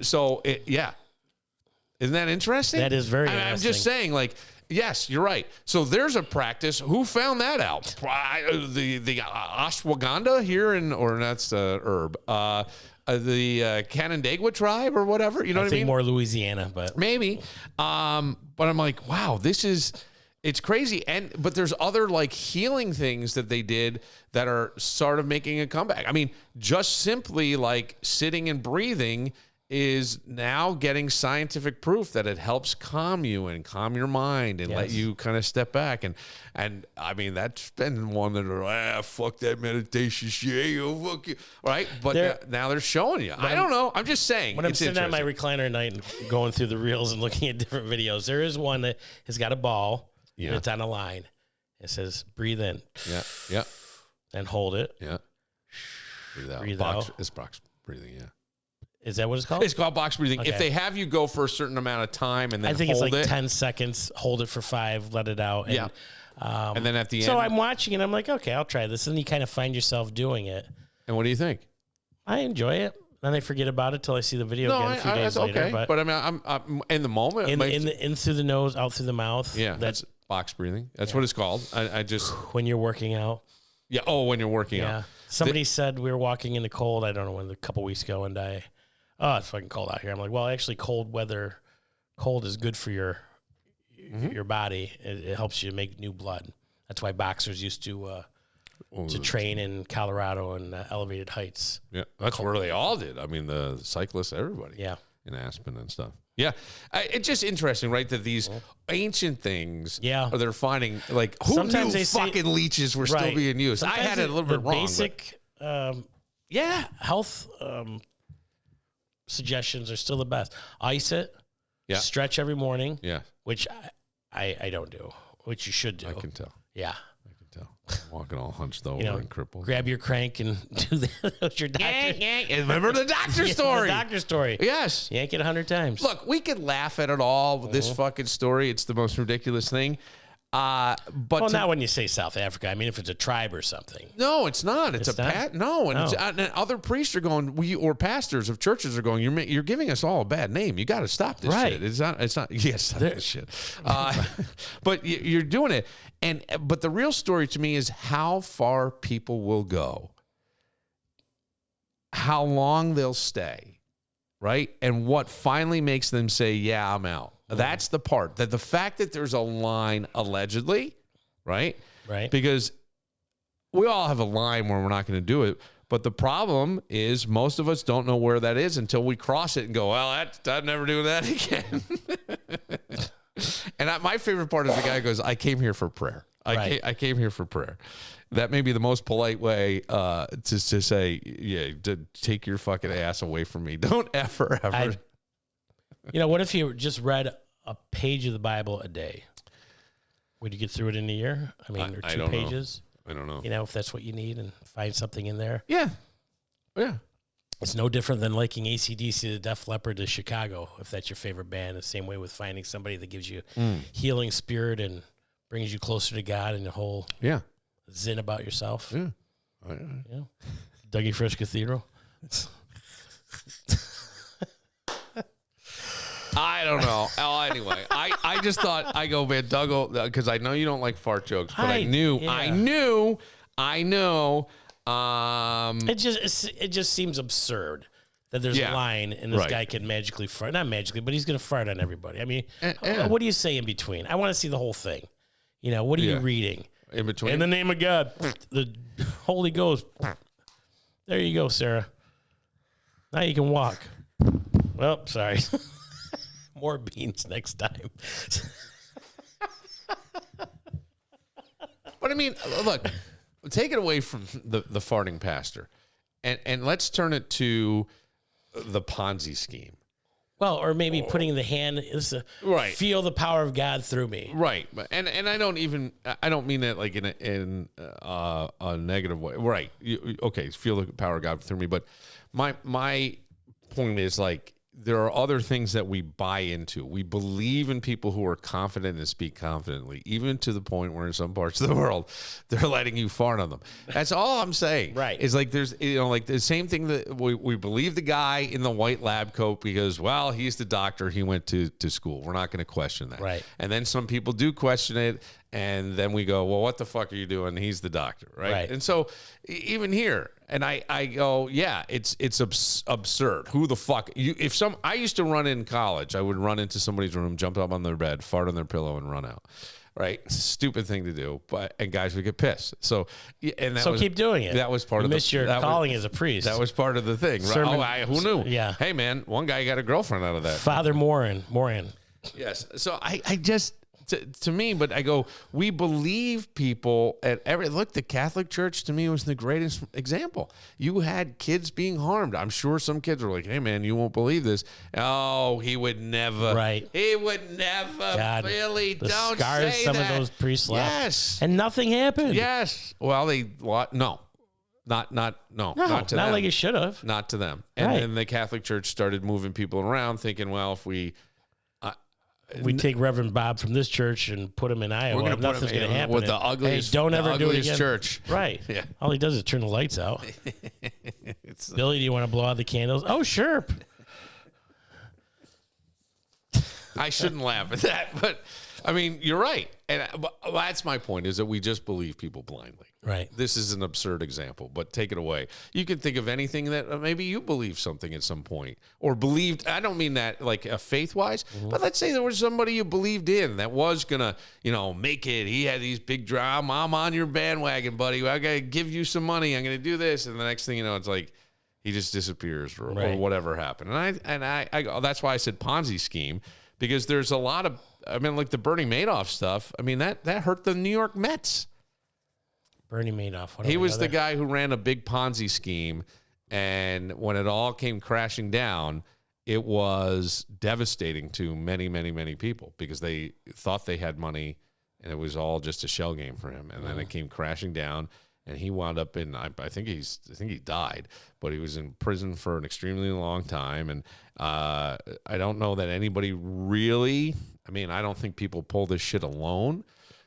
So isn't that interesting? That is very interesting. I'm just saying, like, yes, you're right. So there's a practice. Who found that out? The ashwagandha here or that's the herb. The Canandaigua tribe or whatever. You know what I mean? I think more Louisiana, but maybe. But I'm like, wow, it's crazy. But there's other like healing things that they did that are sort of making a comeback. I mean, just simply like sitting and breathing is now getting scientific proof that it helps calm you and calm your mind and let you kind of step back. And I mean, that's been one that fuck that meditation shit, fuck you, right? But now they're showing you. I don't know. I'm just saying. When I'm sitting at my recliner at night and going through the reels and looking at different videos, there is one that has got a ball and it's on a line. It says, breathe in. Yeah. And hold it. Yeah. Breathe out. Breathe out. It's box breathing, yeah. Is that what it's called? It's called box breathing. Okay. If they have you go for a certain amount of time and then I think hold it's like it, 10 seconds, hold it for 5, let it out. And, and then at the end. So I'm watching and I'm like, okay, I'll try this. And you kind of find yourself doing it. And what do you think? I enjoy it. Then I forget about it till I see the video again a few days later. Okay. But I mean, I'm in the moment. In through the nose, out through the mouth. Yeah, that's box breathing. That's what it's called. I just when you're working out. Yeah. Oh, when you're working out. Somebody said we were walking in the cold. I don't know when, a couple weeks ago, and it's fucking cold out here. I'm like, well, actually, cold is good for your body. It helps you make new blood. That's why boxers used to train in Colorado and elevated heights. Yeah, that's where they all did. I mean, the cyclists, everybody. Yeah. In Aspen and stuff. Yeah. It's just interesting, right, that these ancient things they're finding, like, who sometimes knew fucking leeches were still being used? Sometimes I had it a little bit wrong. Basic health suggestions are still the best. Ice it. Yeah. Stretch every morning. Yeah. Which I don't do, which you should do. I can tell. Yeah. Walking all hunched over and crippled. Grab your crank and do that. That's your doctor. Remember the doctor story? The doctor story. Yes. Yank it 100 times. Look, we could laugh at it all. This fucking story. It's the most ridiculous thing. But not when you say South Africa. I mean, if it's a tribe or something. No, it's not. It's a pat. No, and and other priests are going. Or pastors of churches are going. You're giving us all a bad name. You got to stop this shit. It's not. Yes, stop this shit. But you're doing it. But the real story to me is how far people will go, how long they'll stay, right, and what finally makes them say, "Yeah, I'm out." That's the part, that the fact that there's a line allegedly, right? Right. Because we all have a line where we're not going to do it. But the problem is most of us don't know where that is until we cross it and go, well, I'm never doing that again. And my favorite part is the guy goes, I came here for prayer. I came here for prayer. That may be the most polite way to say, to take your fucking ass away from me. Don't ever. What if you just read a page of the Bible a day? Would you get through it in a year? I mean, or 2 pages? I don't know. If that's what you need and find something in there. Yeah. Yeah. It's no different than liking AC/DC to Def Leppard to Chicago, if that's your favorite band. The same way with finding somebody that gives you healing spirit and brings you closer to God and the whole zen about yourself. Yeah. Dougie Fresh Cathedral. I don't know. Anyway, I just thought, I go, man, Doug, because I know you don't like fart jokes, but I knew. It just seems absurd that there's a line and this guy can magically fart. Not magically, but he's going to fart on everybody. I mean, what do you say in between? I want to see the whole thing. What are you reading? In between? In the name of God, the Holy Ghost. There you go, Sarah. Now you can walk. Well, sorry. More beans next time. But I mean, look, take it away from the farting pastor, and let's turn it to the Ponzi scheme. Well, or maybe putting the hand, feel the power of God through me. Right, and I don't mean that like in a negative way. Right, feel the power of God through me. But my point is, like, there are other things that we buy into. We believe in people who are confident and speak confidently, even to the point where in some parts of the world, they're letting you fart on them. That's all I'm saying. Right. It's like there's, like the same thing that we believe the guy in the white lab coat because, well, he's the doctor. He went to school. We're not going to question that. Right. And then some people do question it. And then we go, well, what the fuck are you doing? He's the doctor, right? And so even here, and I go, yeah, it's absurd. Who the fuck? I used to run in college. I would run into somebody's room, jump up on their bed, fart on their pillow, and run out, right? Stupid thing to do, and guys would get pissed. So keep doing it. That was part of your calling as a priest. That was part of the thing, right? Who knew? Yeah. Hey, man, one guy got a girlfriend out of that. Father Moran. Yes. So I just. To me, but I go, we believe people at look, the Catholic Church to me was the greatest example. You had kids being harmed. I'm sure some kids were like, hey man, you won't believe this. Oh, he would never. Right. He would never. God, Billy, the don't scars say some that. of those priests left. Yes. And nothing happened. Yes. Well, no. Not to them. Not like it should have. Not to them. And then the Catholic Church started moving people around thinking, well, if we take Reverend Bob from this church and put him in Iowa, nothing's going to happen. With the ugliest, don't ever do it again. church. Right. Yeah. All he does is turn the lights out. Billy, do you want to blow out the candles? Oh, sure. I shouldn't laugh at that, but I mean, you're right. And that's my point, is that we just believe people blindly. Right. This is an absurd example, but take it away. You can think of anything that maybe you believe something at some point, or believed. I don't mean that like faith-wise, but let's say there was somebody you believed in that was going to, make it. He had these big drama. I'm on your bandwagon, buddy. I got to give you some money. I'm going to do this. And the next thing you know, it's like he just disappears or whatever happened. And I that's why I said Ponzi scheme, because there's a lot of, like the Bernie Madoff stuff. I mean, that hurt the New York Mets. Bernie Madoff. He was the guy who ran a big Ponzi scheme, and when it all came crashing down, it was devastating to many, many, many people because they thought they had money, and it was all just a shell game for him. And then it came crashing down, and he wound up in. I think he died, but he was in prison for an extremely long time. And I don't know that anybody really. I don't think people pull this shit alone.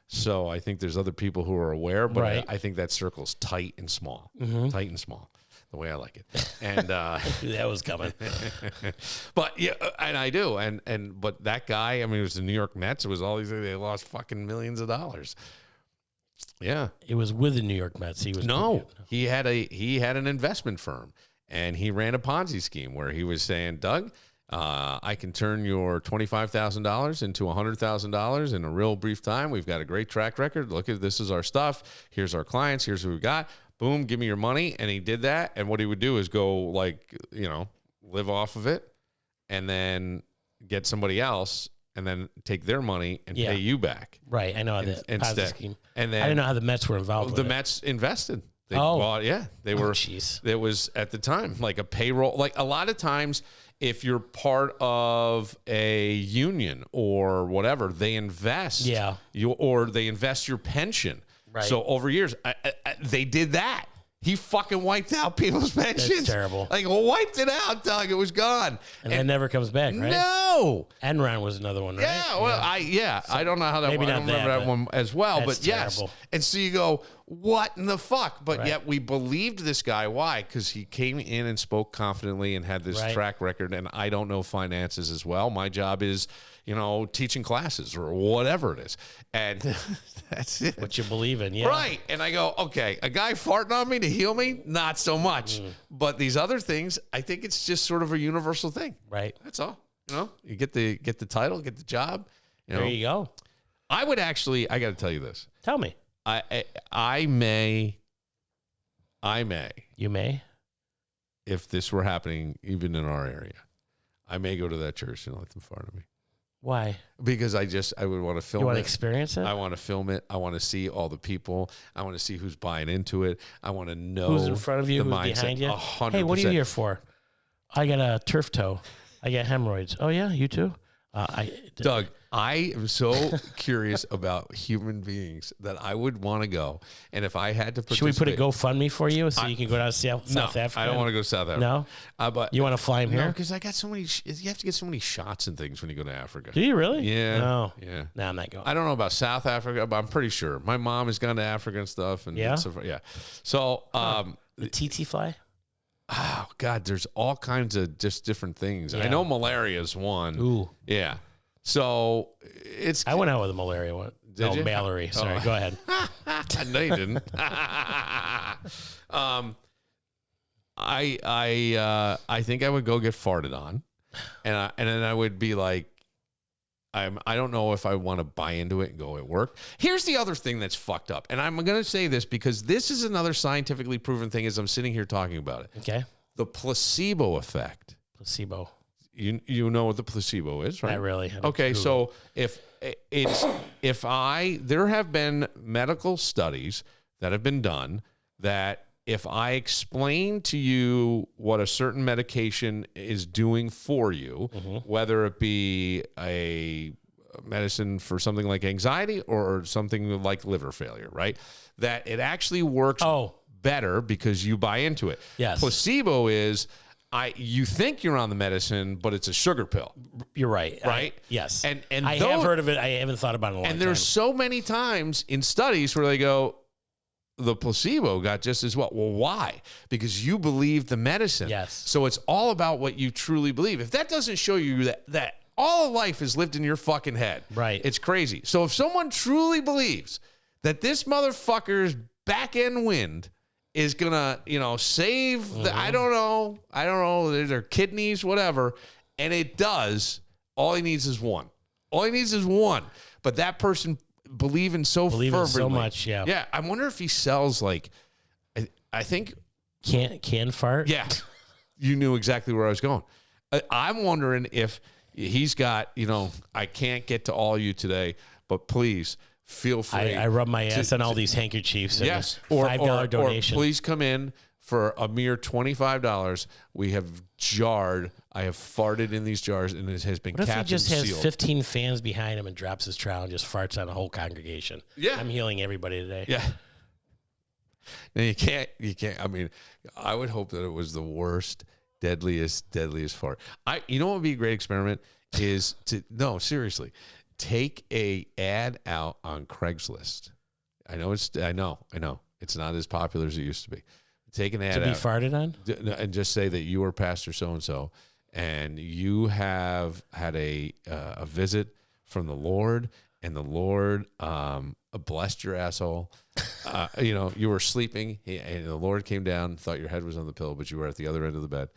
So I think there's other people who are aware, but I think that circle's tight and small, tight and small, the way I like it. And that was coming. But yeah, and I do. But that guy, it was the New York Mets. It was all these, they lost fucking millions of dollars. Yeah. It was with the New York Mets. He had an investment firm, and he ran a Ponzi scheme where he was saying, Doug, I can turn your $25,000 into $100,000 in a real brief time. We've got a great track record. Look at this is our stuff. Here's our clients. Here's what we got. Boom, give me your money. And he did that. And what he would do is go live off of it, and then get somebody else, and then take their money and pay you back. Right. I know that Ponzi scheme. And then I didn't know how the Mets were involved with it. The Mets invested. They bought. Yeah, they were. It was at the time like a payroll. Like a lot of times, if you're part of a union or whatever, they invest. Yeah. Or they invest your pension. Right. So over years, they did that. He fucking wiped out people's pensions. That's terrible. Like, wiped it out, Doug. It was gone. And that never comes back, right? No. Enron was another one, right? Yeah, well, I don't know how that maybe went. I don't remember that one as well, but yes. Terrible. And so you go, what in the fuck? But yet we believed this guy. Why? Because he came in and spoke confidently and had this track record, and I don't know finances as well. My job is, teaching classes or whatever it is. And that's it. What you believe in, yeah. Right. And I go, okay, a guy farting on me to heal me? Not so much. But these other things, I think it's just sort of a universal thing. Right. That's all. You get the title, get the job. There you go. I would actually, I got to tell you this. Tell me. I may. You may? If this were happening even in our area, I may go to that church and let them fart on me. Why? Because I would want to film it. You want to experience it? I want to film it. I want to see all the people. I want to see who's buying into it. I want to know who's in front of you, who's behind you. 100%. Hey, what are you here for? I got a turf toe. I got hemorrhoids. Oh, yeah? You too? Doug, I am so curious about human beings that I would want to go. And if I had to participate... Should we put a GoFundMe for you so you can go down to South Africa? I don't want to go to South Africa. No? But you want to fly him here? No, because I got so many... You have to get so many shots and things when you go to Africa. Do you really? Yeah. No. Yeah. No, I'm not going. I don't know about South Africa, but I'm pretty sure. My mom has gone to Africa and stuff. And yeah? Yeah. So... the TT fly? Oh, God, there's all kinds of just different things. Yeah. I know malaria is one. Ooh. Yeah. So it's... I went out with a malaria one. Did you? Mallory. Sorry, go ahead. No, you didn't. I think I would go get farted on, and then I would be like, I don't know if I want to buy into it and go, it worked. Here's the other thing that's fucked up. And I'm going to say this because this is another scientifically proven thing as I'm sitting here talking about it. Okay. The placebo effect. Placebo. You know what the placebo is, right? Not really. Okay, so there have been medical studies that have been done that if I explain to you what a certain medication is doing for you, whether it be a medicine for something like anxiety or something like liver failure, right? That it actually works better because you buy into it. Yes. Placebo is you think you're on the medicine, but it's a sugar pill. You're right. Right? Yes. And I have heard of it. I haven't thought about it in a long time. And there's so many times in studies where they go, the placebo got just as well. Well, why? Because you believe the medicine. Yes. So it's all about what you truly believe. If that doesn't show you that all of life is lived in your fucking head, right? It's crazy. So if someone truly believes that this motherfucker's back end wind is gonna, save the, I don't know, their kidneys, whatever, and it does, all he needs is one. But that person believing fervently. So much, yeah. Yeah, I wonder if he sells I think can fart. Yeah, you knew exactly where I was going. I'm wondering if he's got. I can't get to all you today, but please feel free. I rub my ass on all these handkerchiefs. Yes, or $5 donation. Or please come in for a mere $25. We have jarred. I have farted in these jars, and it has been what capped if he just and has sealed. 15 fans behind him and drops his trowel and just farts on a whole congregation? Yeah. I'm healing everybody today. Yeah. Now you can't. I mean, I would hope that it was the worst, deadliest fart. You know what would be a great experiment is seriously, take a ad out on Craigslist. I know. It's not as popular as it used to be. Take an ad to be out farted on and just say that you are Pastor so-and-so and you have had a visit from the Lord, and the Lord blessed your asshole. You were sleeping, and the Lord came down, thought your head was on the pillow, but you were at the other end of the bed.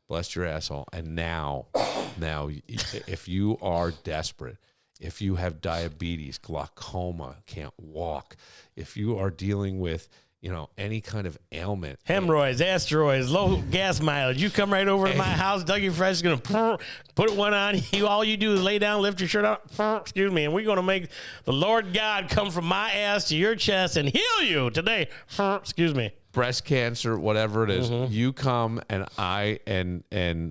Blessed your asshole, and now, if you are desperate, if you have diabetes, glaucoma, can't walk, if you are dealing with any kind of ailment. Hemorrhoids, asteroids, low gas mileage. You come right over to my house. Dougie Fresh is going to put one on you. All you do is lay down, lift your shirt up. Excuse me. And we're going to make the Lord God come from my ass to your chest and heal you today. Excuse me. Breast cancer, whatever it is. You come and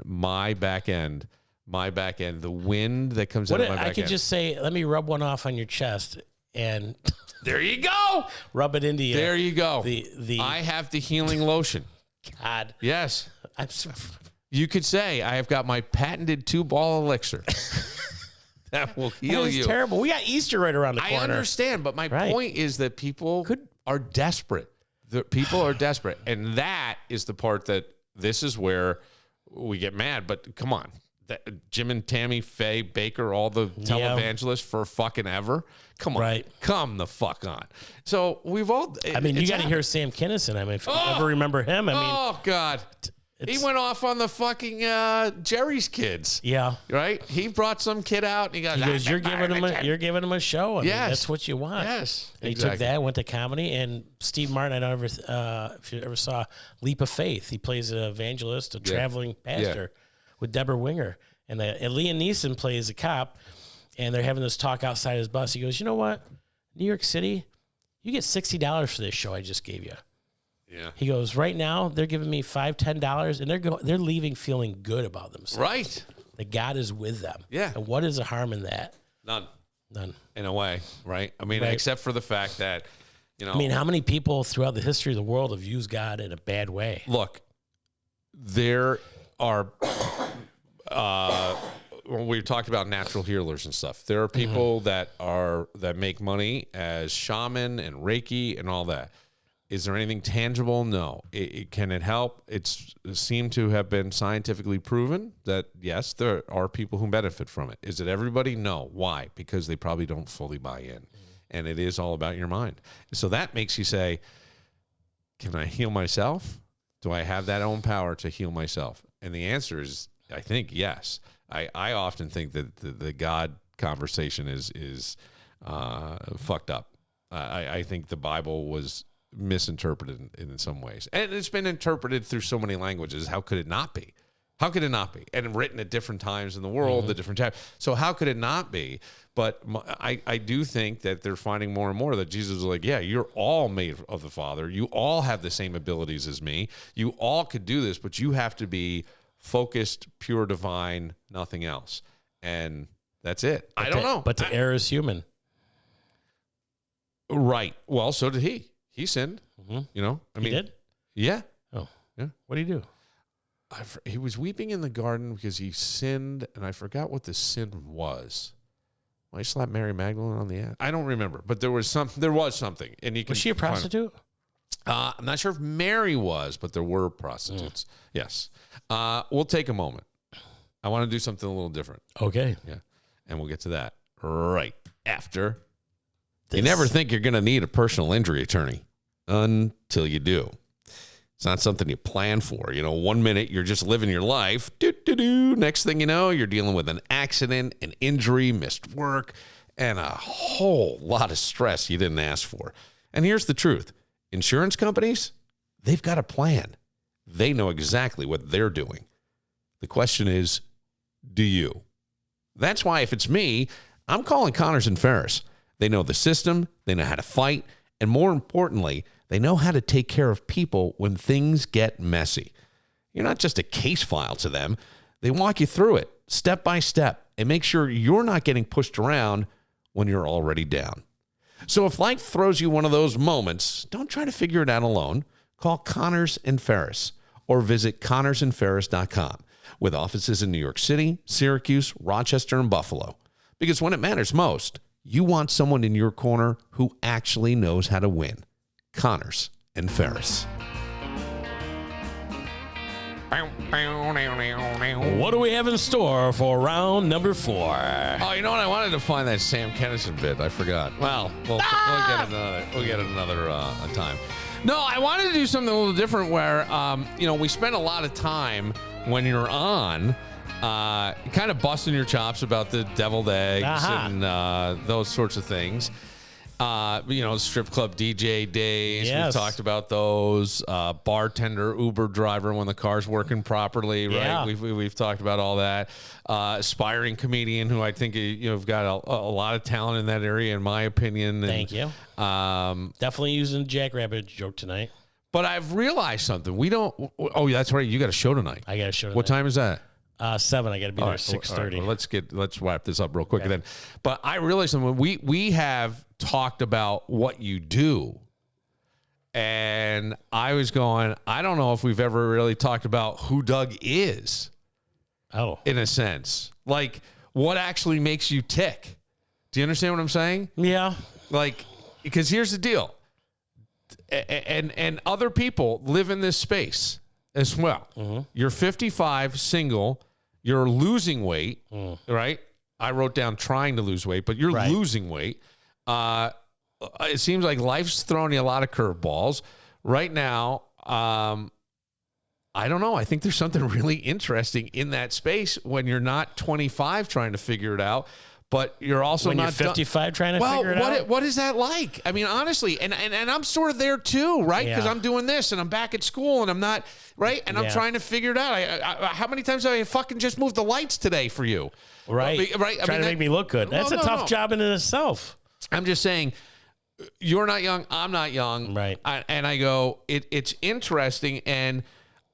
my back end, the wind that comes out of my back end. I could just say, let me rub one off on your chest and... There you go. Rub it into you. There you go. The I have the healing lotion. God. Yes. You could say I have got my patented 2-ball elixir. That will heal you. Terrible. We got Easter right around the corner. I understand, but my point is that people are desperate. People are desperate, and that is the part that this is where we get mad. But come on. Jim and Tammy Faye Baker, all the televangelists for fucking ever. Come on. Right. Come the fuck on. So we've all... you got to hear Sam Kinison. If you ever remember him, oh, God. He went off on the fucking Jerry's Kids. Yeah. Right? He brought some kid out, and he goes, you're giving him a show. Yes. That's what you want. Yes. And he took that, went to comedy, and Steve Martin, I don't know if you ever saw Leap of Faith. He plays an evangelist, a traveling pastor. Yeah. With Deborah Winger, and Liam Neeson plays a cop, and they're having this talk outside his bus. He goes, "You know what? New York City, you get $60 for this show I just gave you." Yeah. He goes, "Right now they're giving me $5-10, and they're leaving feeling good about themselves. Right? That God is with them. Yeah. And what is the harm in that? None. None. In a way, right? I mean, except for the fact that I mean, how many people throughout the history of the world have used God in a bad way? Look, there are when we've talked about natural healers and stuff, there are people that make money as shaman and Reiki and all that. Is there anything tangible? No. Can it help? It seemed to have been scientifically proven that yes, there are people who benefit from it. Is it everybody? No. Why? Because they probably don't fully buy in, and it is all about your mind. So that makes you say, can I heal myself? Do I have that own power to heal myself? And the answer is, I think, yes. I often think that the God conversation is fucked up. I think the Bible was misinterpreted in some ways, and it's been interpreted through so many languages. How could it not be? How could it not be? And written at different times in the world, the different times. So how could it not be? But I do think that they're finding more and more that Jesus is like, yeah, you're all made of the Father. You all have the same abilities as me. You all could do this, but you have to be focused, pure, divine, nothing else. And that's it. I don't know. But the error is human. Right. Well, so did he. He sinned. You know? I mean, he did? Yeah. Oh. Yeah. What did he do? He was weeping in the garden because he sinned, and I forgot what the sin was. Well, he slapped Mary Magdalene on the ass. I don't remember, but there was something. And was she a prostitute? I'm not sure if Mary was, but there were prostitutes. Yes. We'll take a moment. I want to do something a little different. Okay. Yeah. And we'll get to that right after. You never think you're going to need a personal injury attorney until you do. It's not something you plan for. You know, 1 minute you're just living your life. Next thing you know, you're dealing with an accident, an injury, missed work, and a whole lot of stress you didn't ask for. And here's the truth. Insurance companies, they've got a plan. They know exactly what they're doing. The question is, do you? That's why if it's me, I'm calling Connors and Ferris. They know the system, they know how to fight, and more importantly, they know how to take care of people when things get messy. You're not just a case file to them. They walk you through it step by step and make sure you're not getting pushed around when you're already down. So if life throws you one of those moments, don't try to figure it out alone. Call Connors and Ferris or visit connorsandferris.com with offices in New York City, Syracuse, Rochester, and Buffalo. Because when it matters most, you want someone in your corner who actually knows how to win. Connors and Ferris. What do we have in store for round number 4? Oh, you know what? I wanted to find that Sam Kennison bit. I forgot. Well, we'll get it another time. No, I wanted to do something a little different where, we spend a lot of time when you're on kind of busting your chops about the deviled eggs and those sorts of things. Strip club DJ days. Yes. We've talked about those. Bartender, Uber driver when the car's working properly, right? Yeah. We've talked about all that. Aspiring comedian who I think you've got a lot of talent in that area, in my opinion. And, thank you. Definitely using Jackrabbit joke tonight. But I've realized something. We don't. Oh, that's right. You got a show tonight. I got a show tonight. What time is that? 7. I got to be there 6:30. Well, let's wrap this up real quick then. But I realized something. We have talked about what you do, and I was going, I don't know if we've ever really talked about who Doug is. Oh, in a sense, like what actually makes you tick. Do you understand what I'm saying? Yeah. Like, because here's the deal, and other people live in this space as well. Mm-hmm. You're 55, single. You're losing weight, right? I wrote down trying to lose weight, but you're losing weight. It seems like life's throwing you a lot of curveballs. Right now, I don't know. I think there's something really interesting in that space when you're not 25 trying to figure it out, but you're also when not you're 55 trying to figure it out. What is that like? I mean, honestly, and I'm sort of there too, right? Because I'm doing this and I'm back at school and I'm not right, and I'm trying to figure it out. I how many times have I fucking just moved the lights today for you? Right. Trying to make me look good. That's a tough job in itself. I'm just saying, you're not young. I'm not young. Right. And I go, it's interesting, and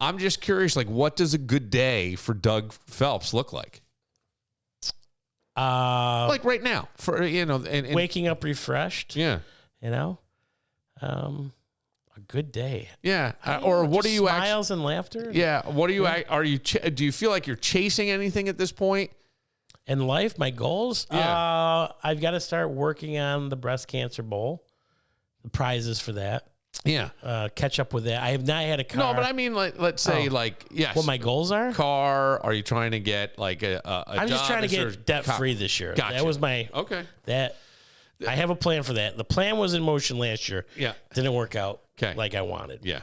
I'm just curious, like, what does a good day for Doug Phelps look like? Like right now, for and waking up refreshed. Yeah, a good day. Yeah, or what are you? Smiles and laughter. Yeah, what are you? Are you? Do you feel like you're chasing anything at this point in life? My goals. Yeah. I've got to start working on the breast cancer bowl. The prizes for that. Yeah. Catch up with that. I have not had a car. No, but I mean, like, let's say, yes. What my goals are? Car. Are you trying to get like a I'm just trying to get debt free this year. Gotcha. That was my I have a plan for that. The plan was in motion last year. Yeah. Didn't work out like I wanted. Yeah.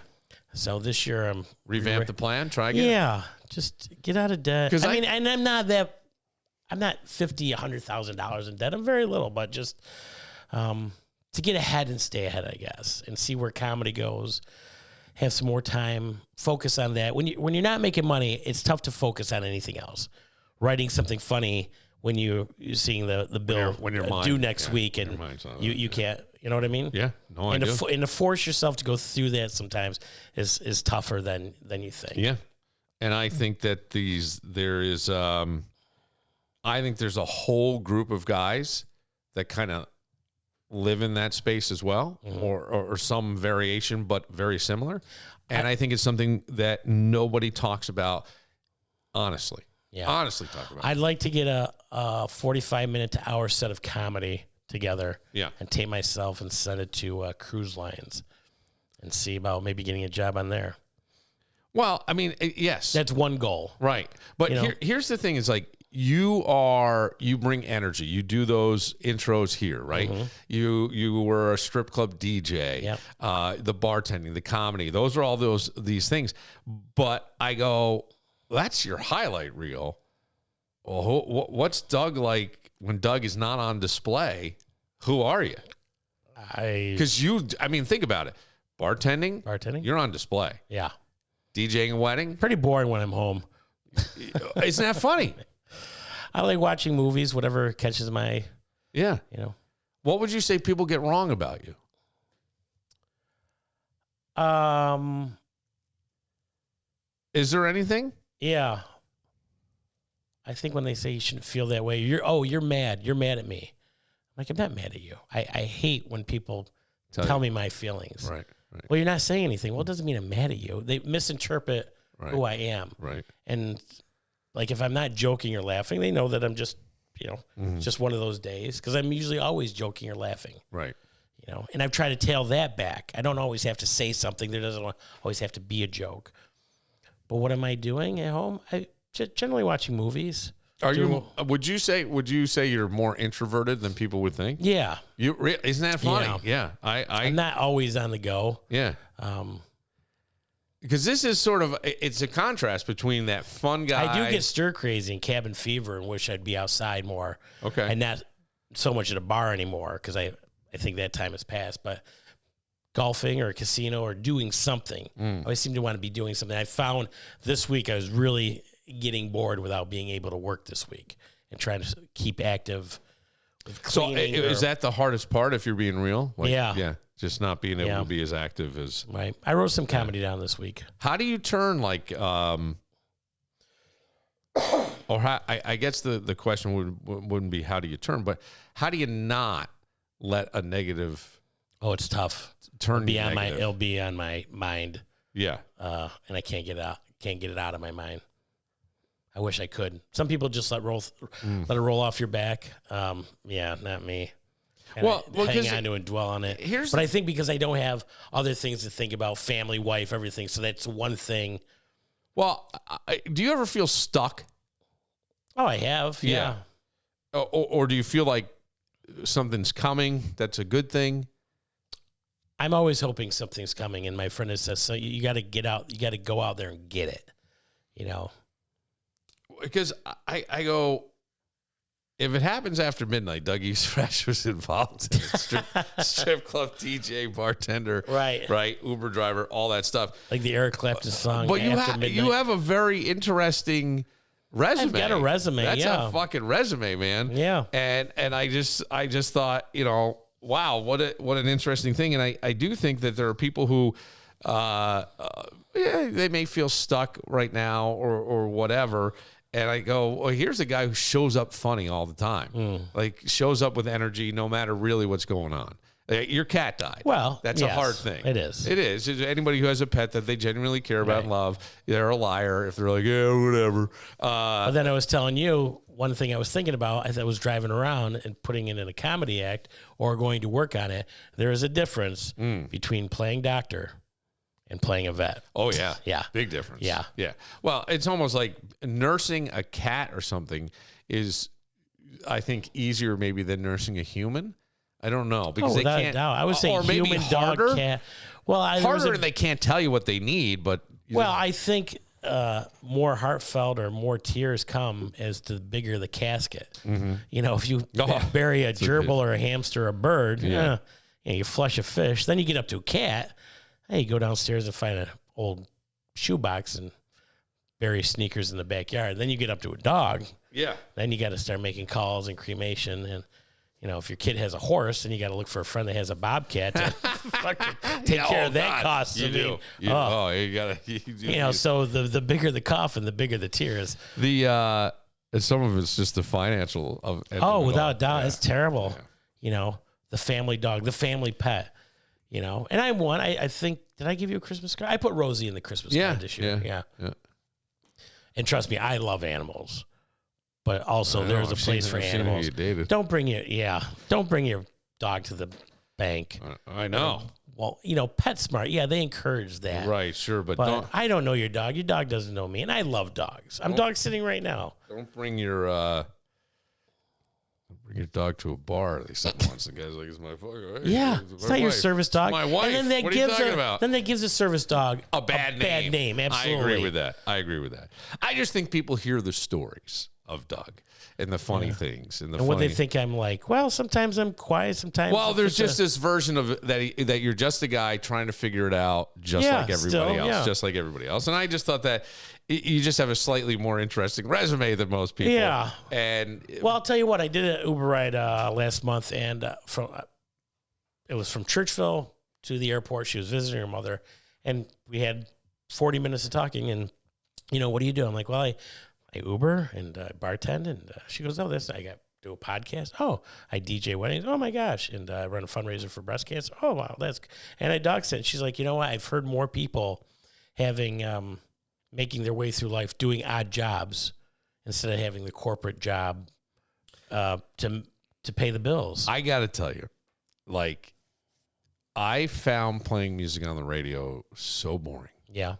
So this year I'm revamp the plan. Try again. Yeah. Just get out of debt. And I'm not that. I'm not $100,000 in debt. I'm very little, but just to get ahead and stay ahead, I guess, and see where comedy goes. Have some more time, focus on that. When you're not making money, it's tough to focus on anything else. Writing something funny when you're seeing the bill when your mind, due next week, and you can't. You know what I mean? Yeah. No, I do. And to force yourself to go through that sometimes is tougher than you think. Yeah. And I think that I think there's a whole group of guys that kind of live in that space as well, or some variation, but very similar. And I think it's something that nobody talks about honestly. Yeah. Honestly talk about. I'd like to get a 45-minute to hour set of comedy together. Yeah. And tape myself and send it to cruise lines and see about maybe getting a job on there. Well, I mean, yes. That's one goal. Right. But here's the thing is like, you bring energy. You do those intros here, right? You were a strip club DJ, the bartending, the comedy. Those are all these things. But I go, that's your highlight reel. Well, what's Doug like when Doug is not on display? Who are you? Because think about it. Bartending, you're on display. Yeah. DJing a wedding, pretty boring when I'm home. Isn't that funny? I like watching movies, whatever catches my. Yeah. What would you say people get wrong about you? Is there anything? Yeah. I think when they say you shouldn't feel that way, you're mad. You're mad at me. I'm like, I'm not mad at you. I hate when people tell me my feelings. Right. Well, you're not saying anything. Well, it doesn't mean I'm mad at you. They misinterpret who I am. Right. And like if I'm not joking or laughing, they know that I'm just, it's just one of those days, because I'm usually always joking or laughing. Right. And I've tried to tail that back. I don't always have to say something. There doesn't always have to be a joke. But what am I doing at home? I generally watching movies. Would you say you're more introverted than people would think? Yeah. Isn't that funny? Yeah. I'm not always on the go. Yeah. Because this is it's a contrast between that fun guy. I do get stir crazy and cabin fever and wish I'd be outside more. Okay. And not so much at a bar anymore, because I think that time has passed. But golfing or a casino or doing something. I always seem to want to be doing something. I found this week I was really getting bored without being able to work this week and trying to keep active with cleaning. So is that the hardest part if you're being real? Yeah. Just not being able to be as active as... Right. I wrote some comedy down this week. How do you turn I guess the question wouldn't be how do you turn, but how do you not let a negative... Oh, it's tough. It'll be on my mind. Yeah. And I can't get it out of my mind. I wish I could. Some people just let it roll off your back. Yeah, not me. And hang on to and dwell on it. But I think because I don't have other things to think about, family, wife, everything. So that's one thing. Well, do you ever feel stuck? Oh, I have. Yeah. Or do you feel like something's coming that's a good thing? I'm always hoping something's coming. And my friend has said, so you got to get out. You got to go out there and get it. Because I go, if it happens after midnight, Dougie Fresh was involved in strip club DJ, bartender, right, Uber driver, all that stuff. Like the Eric Clapton song. But you have a very interesting resume. I've got a resume. That's a fucking resume, man. Yeah. And I just thought, wow, what an interesting thing. And I do think that there are people who, they may feel stuck right now or whatever. And I go, well, here's a guy who shows up funny all the time. Like shows up with energy no matter really what's going on. Your cat died. Well, that's a hard thing. It is. It is. Anybody who has a pet that they genuinely care about and love, they're a liar if they're like, yeah, whatever. But then I was telling you, one thing I was thinking about as I was driving around and putting it in a comedy act or going to work on it, there is a difference between playing doctor and playing a vet. Oh, yeah. Yeah. Big difference. Yeah. Yeah. Well, it's almost like nursing a cat or something is, I think, easier maybe than nursing a human. I don't know. Because they can't. I would say human, harder, dog, cat. Well, harder and they can't tell you what they need, but. I think more heartfelt or more tears come as the bigger the casket. Mm-hmm. You know, if you bury a gerbil or a hamster or a bird, you flush a fish, then you get up to a cat. Hey, you go downstairs and find an old shoebox and bury sneakers in the backyard. Then you get up to a dog. Yeah. Then you got to start making calls and cremation. And, you know, if your kid has a horse, then you got to look for a friend that has a bobcat to fucking take care of that cost. You do. You got to. You know, so the bigger the coffin, the bigger the tears. Some of it's just the financial of. Without a doubt. It's terrible. Yeah. You know, the family dog, the family pet. You know, and I think, did I give you a Christmas card? I put Rosie in the Christmas card this year. Yeah. And trust me, I love animals, but also there's a place for animals. Don't bring your dog to the bank. I know. Well, you know, PetSmart, they encourage that. Right, sure, but I don't know your dog. Your dog doesn't know me, and I love dogs. I'm dog sitting right now. Don't bring your dog to a bar. They said once. The guy's like, "It's my fucking it's not your service dog." My wife. And then what are you talking about? Then that gives a service dog a bad name. Absolutely, I agree with that. I just think people hear the stories of Doug and the funny things and what they think I'm like. Well, sometimes I'm quiet. Sometimes. Well, there's just this version of that you're just a guy trying to figure it out, like everybody else, just like everybody else. And I just thought that you just have a slightly more interesting resume than most people. Yeah. And I'll tell you what. I did an Uber ride last month, and it was from Churchville to the airport. She was visiting her mother, and we had 40 minutes of talking. And you know, what do you do? I'm like, well, I Uber and bartend, and she goes, oh, I do a podcast. Oh, I DJ weddings. Oh my gosh. And I run a fundraiser for breast cancer. Oh, wow. And I dog sit. She's like, you know what? I've heard more people having, making their way through life doing odd jobs instead of having the corporate job to pay the bills. I got to tell you, like, I found playing music on the radio so boring. Yeah.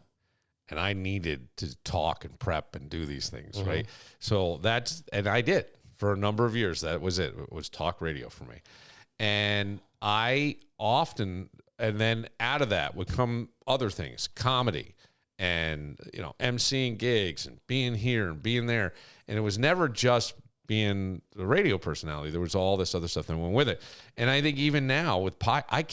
And I needed to talk and prep and do these things, right? So and I did for a number of years. That was it. It was talk radio for me. And I often, and then out of that would come other things, comedy and, you know, emceeing gigs and being here and being there. And it was never just being the radio personality. There was all this other stuff that went with it. And I think even now with not that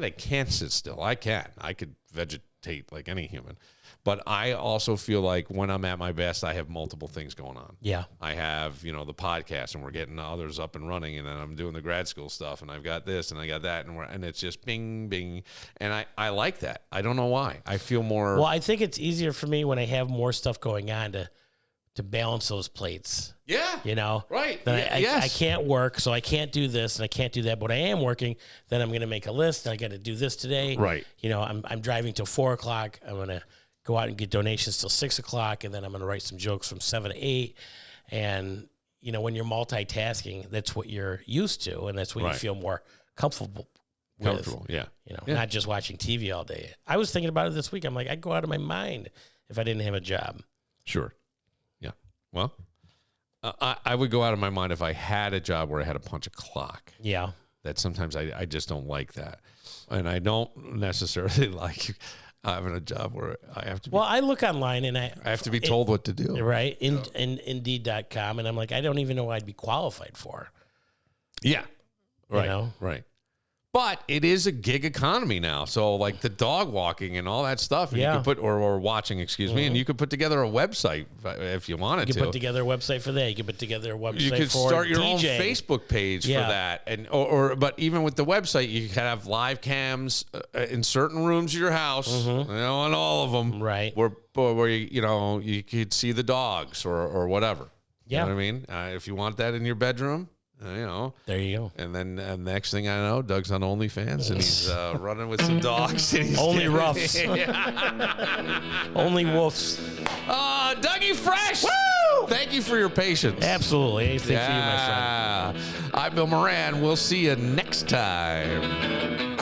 I can't sit still. I could vegetate like any human. But I also feel like when I'm at my best, I have multiple things going on. Yeah. I have, you know, the podcast, and we're getting others up and running, and then I'm doing the grad school stuff, and I've got this and I got that, and it's just bing, bing. And I like that. I don't know why. I feel more. Well, I think it's easier for me when I have more stuff going on to balance those plates. Yeah. You know? Right. I can't work, so I can't do this and I can't do that. But I am working, then I'm going to make a list. And I got to do this today. Right. You know, I'm driving till 4:00. I'm going to go out and get donations till 6:00. And then I'm going to write some jokes from 7 to 8. And, you know, when you're multitasking, that's what you're used to. And that's what you feel more comfortable with. Yeah. You know, not just watching TV all day. I was thinking about it this week. I'm like, I'd go out of my mind if I didn't have a job. Sure. Well, I would go out of my mind if I had a job where I had to punch a clock. Yeah. That sometimes I just don't like that. And I don't necessarily like having a job where I have to be. Well, I look online and I have to be told what to do. Right. In Indeed.com. And I'm like, I don't even know what I'd be qualified for. Yeah. Right. You know? Right. But it is a gig economy now. So like the dog walking and all that stuff, and you could put, or watching, excuse me, and you could put together a website if you wanted to. You could put together a website for that. You could put together a website for You could start your own DJing. Facebook page for that. And but even with the website, you could have live cams in certain rooms of your house, you know, on all of them. Right. Where you could see the dogs or whatever. Yeah. You know what I mean? If you want that in your bedroom. You know, there you go. And then next thing I know, Doug's on OnlyFans and he's running with some dogs. And he's Only roughs. Only wolves. Dougie Fresh. Woo! Thank you for your patience. Absolutely. Anything for you, my friend. I'm Bill Moran. We'll see you next time.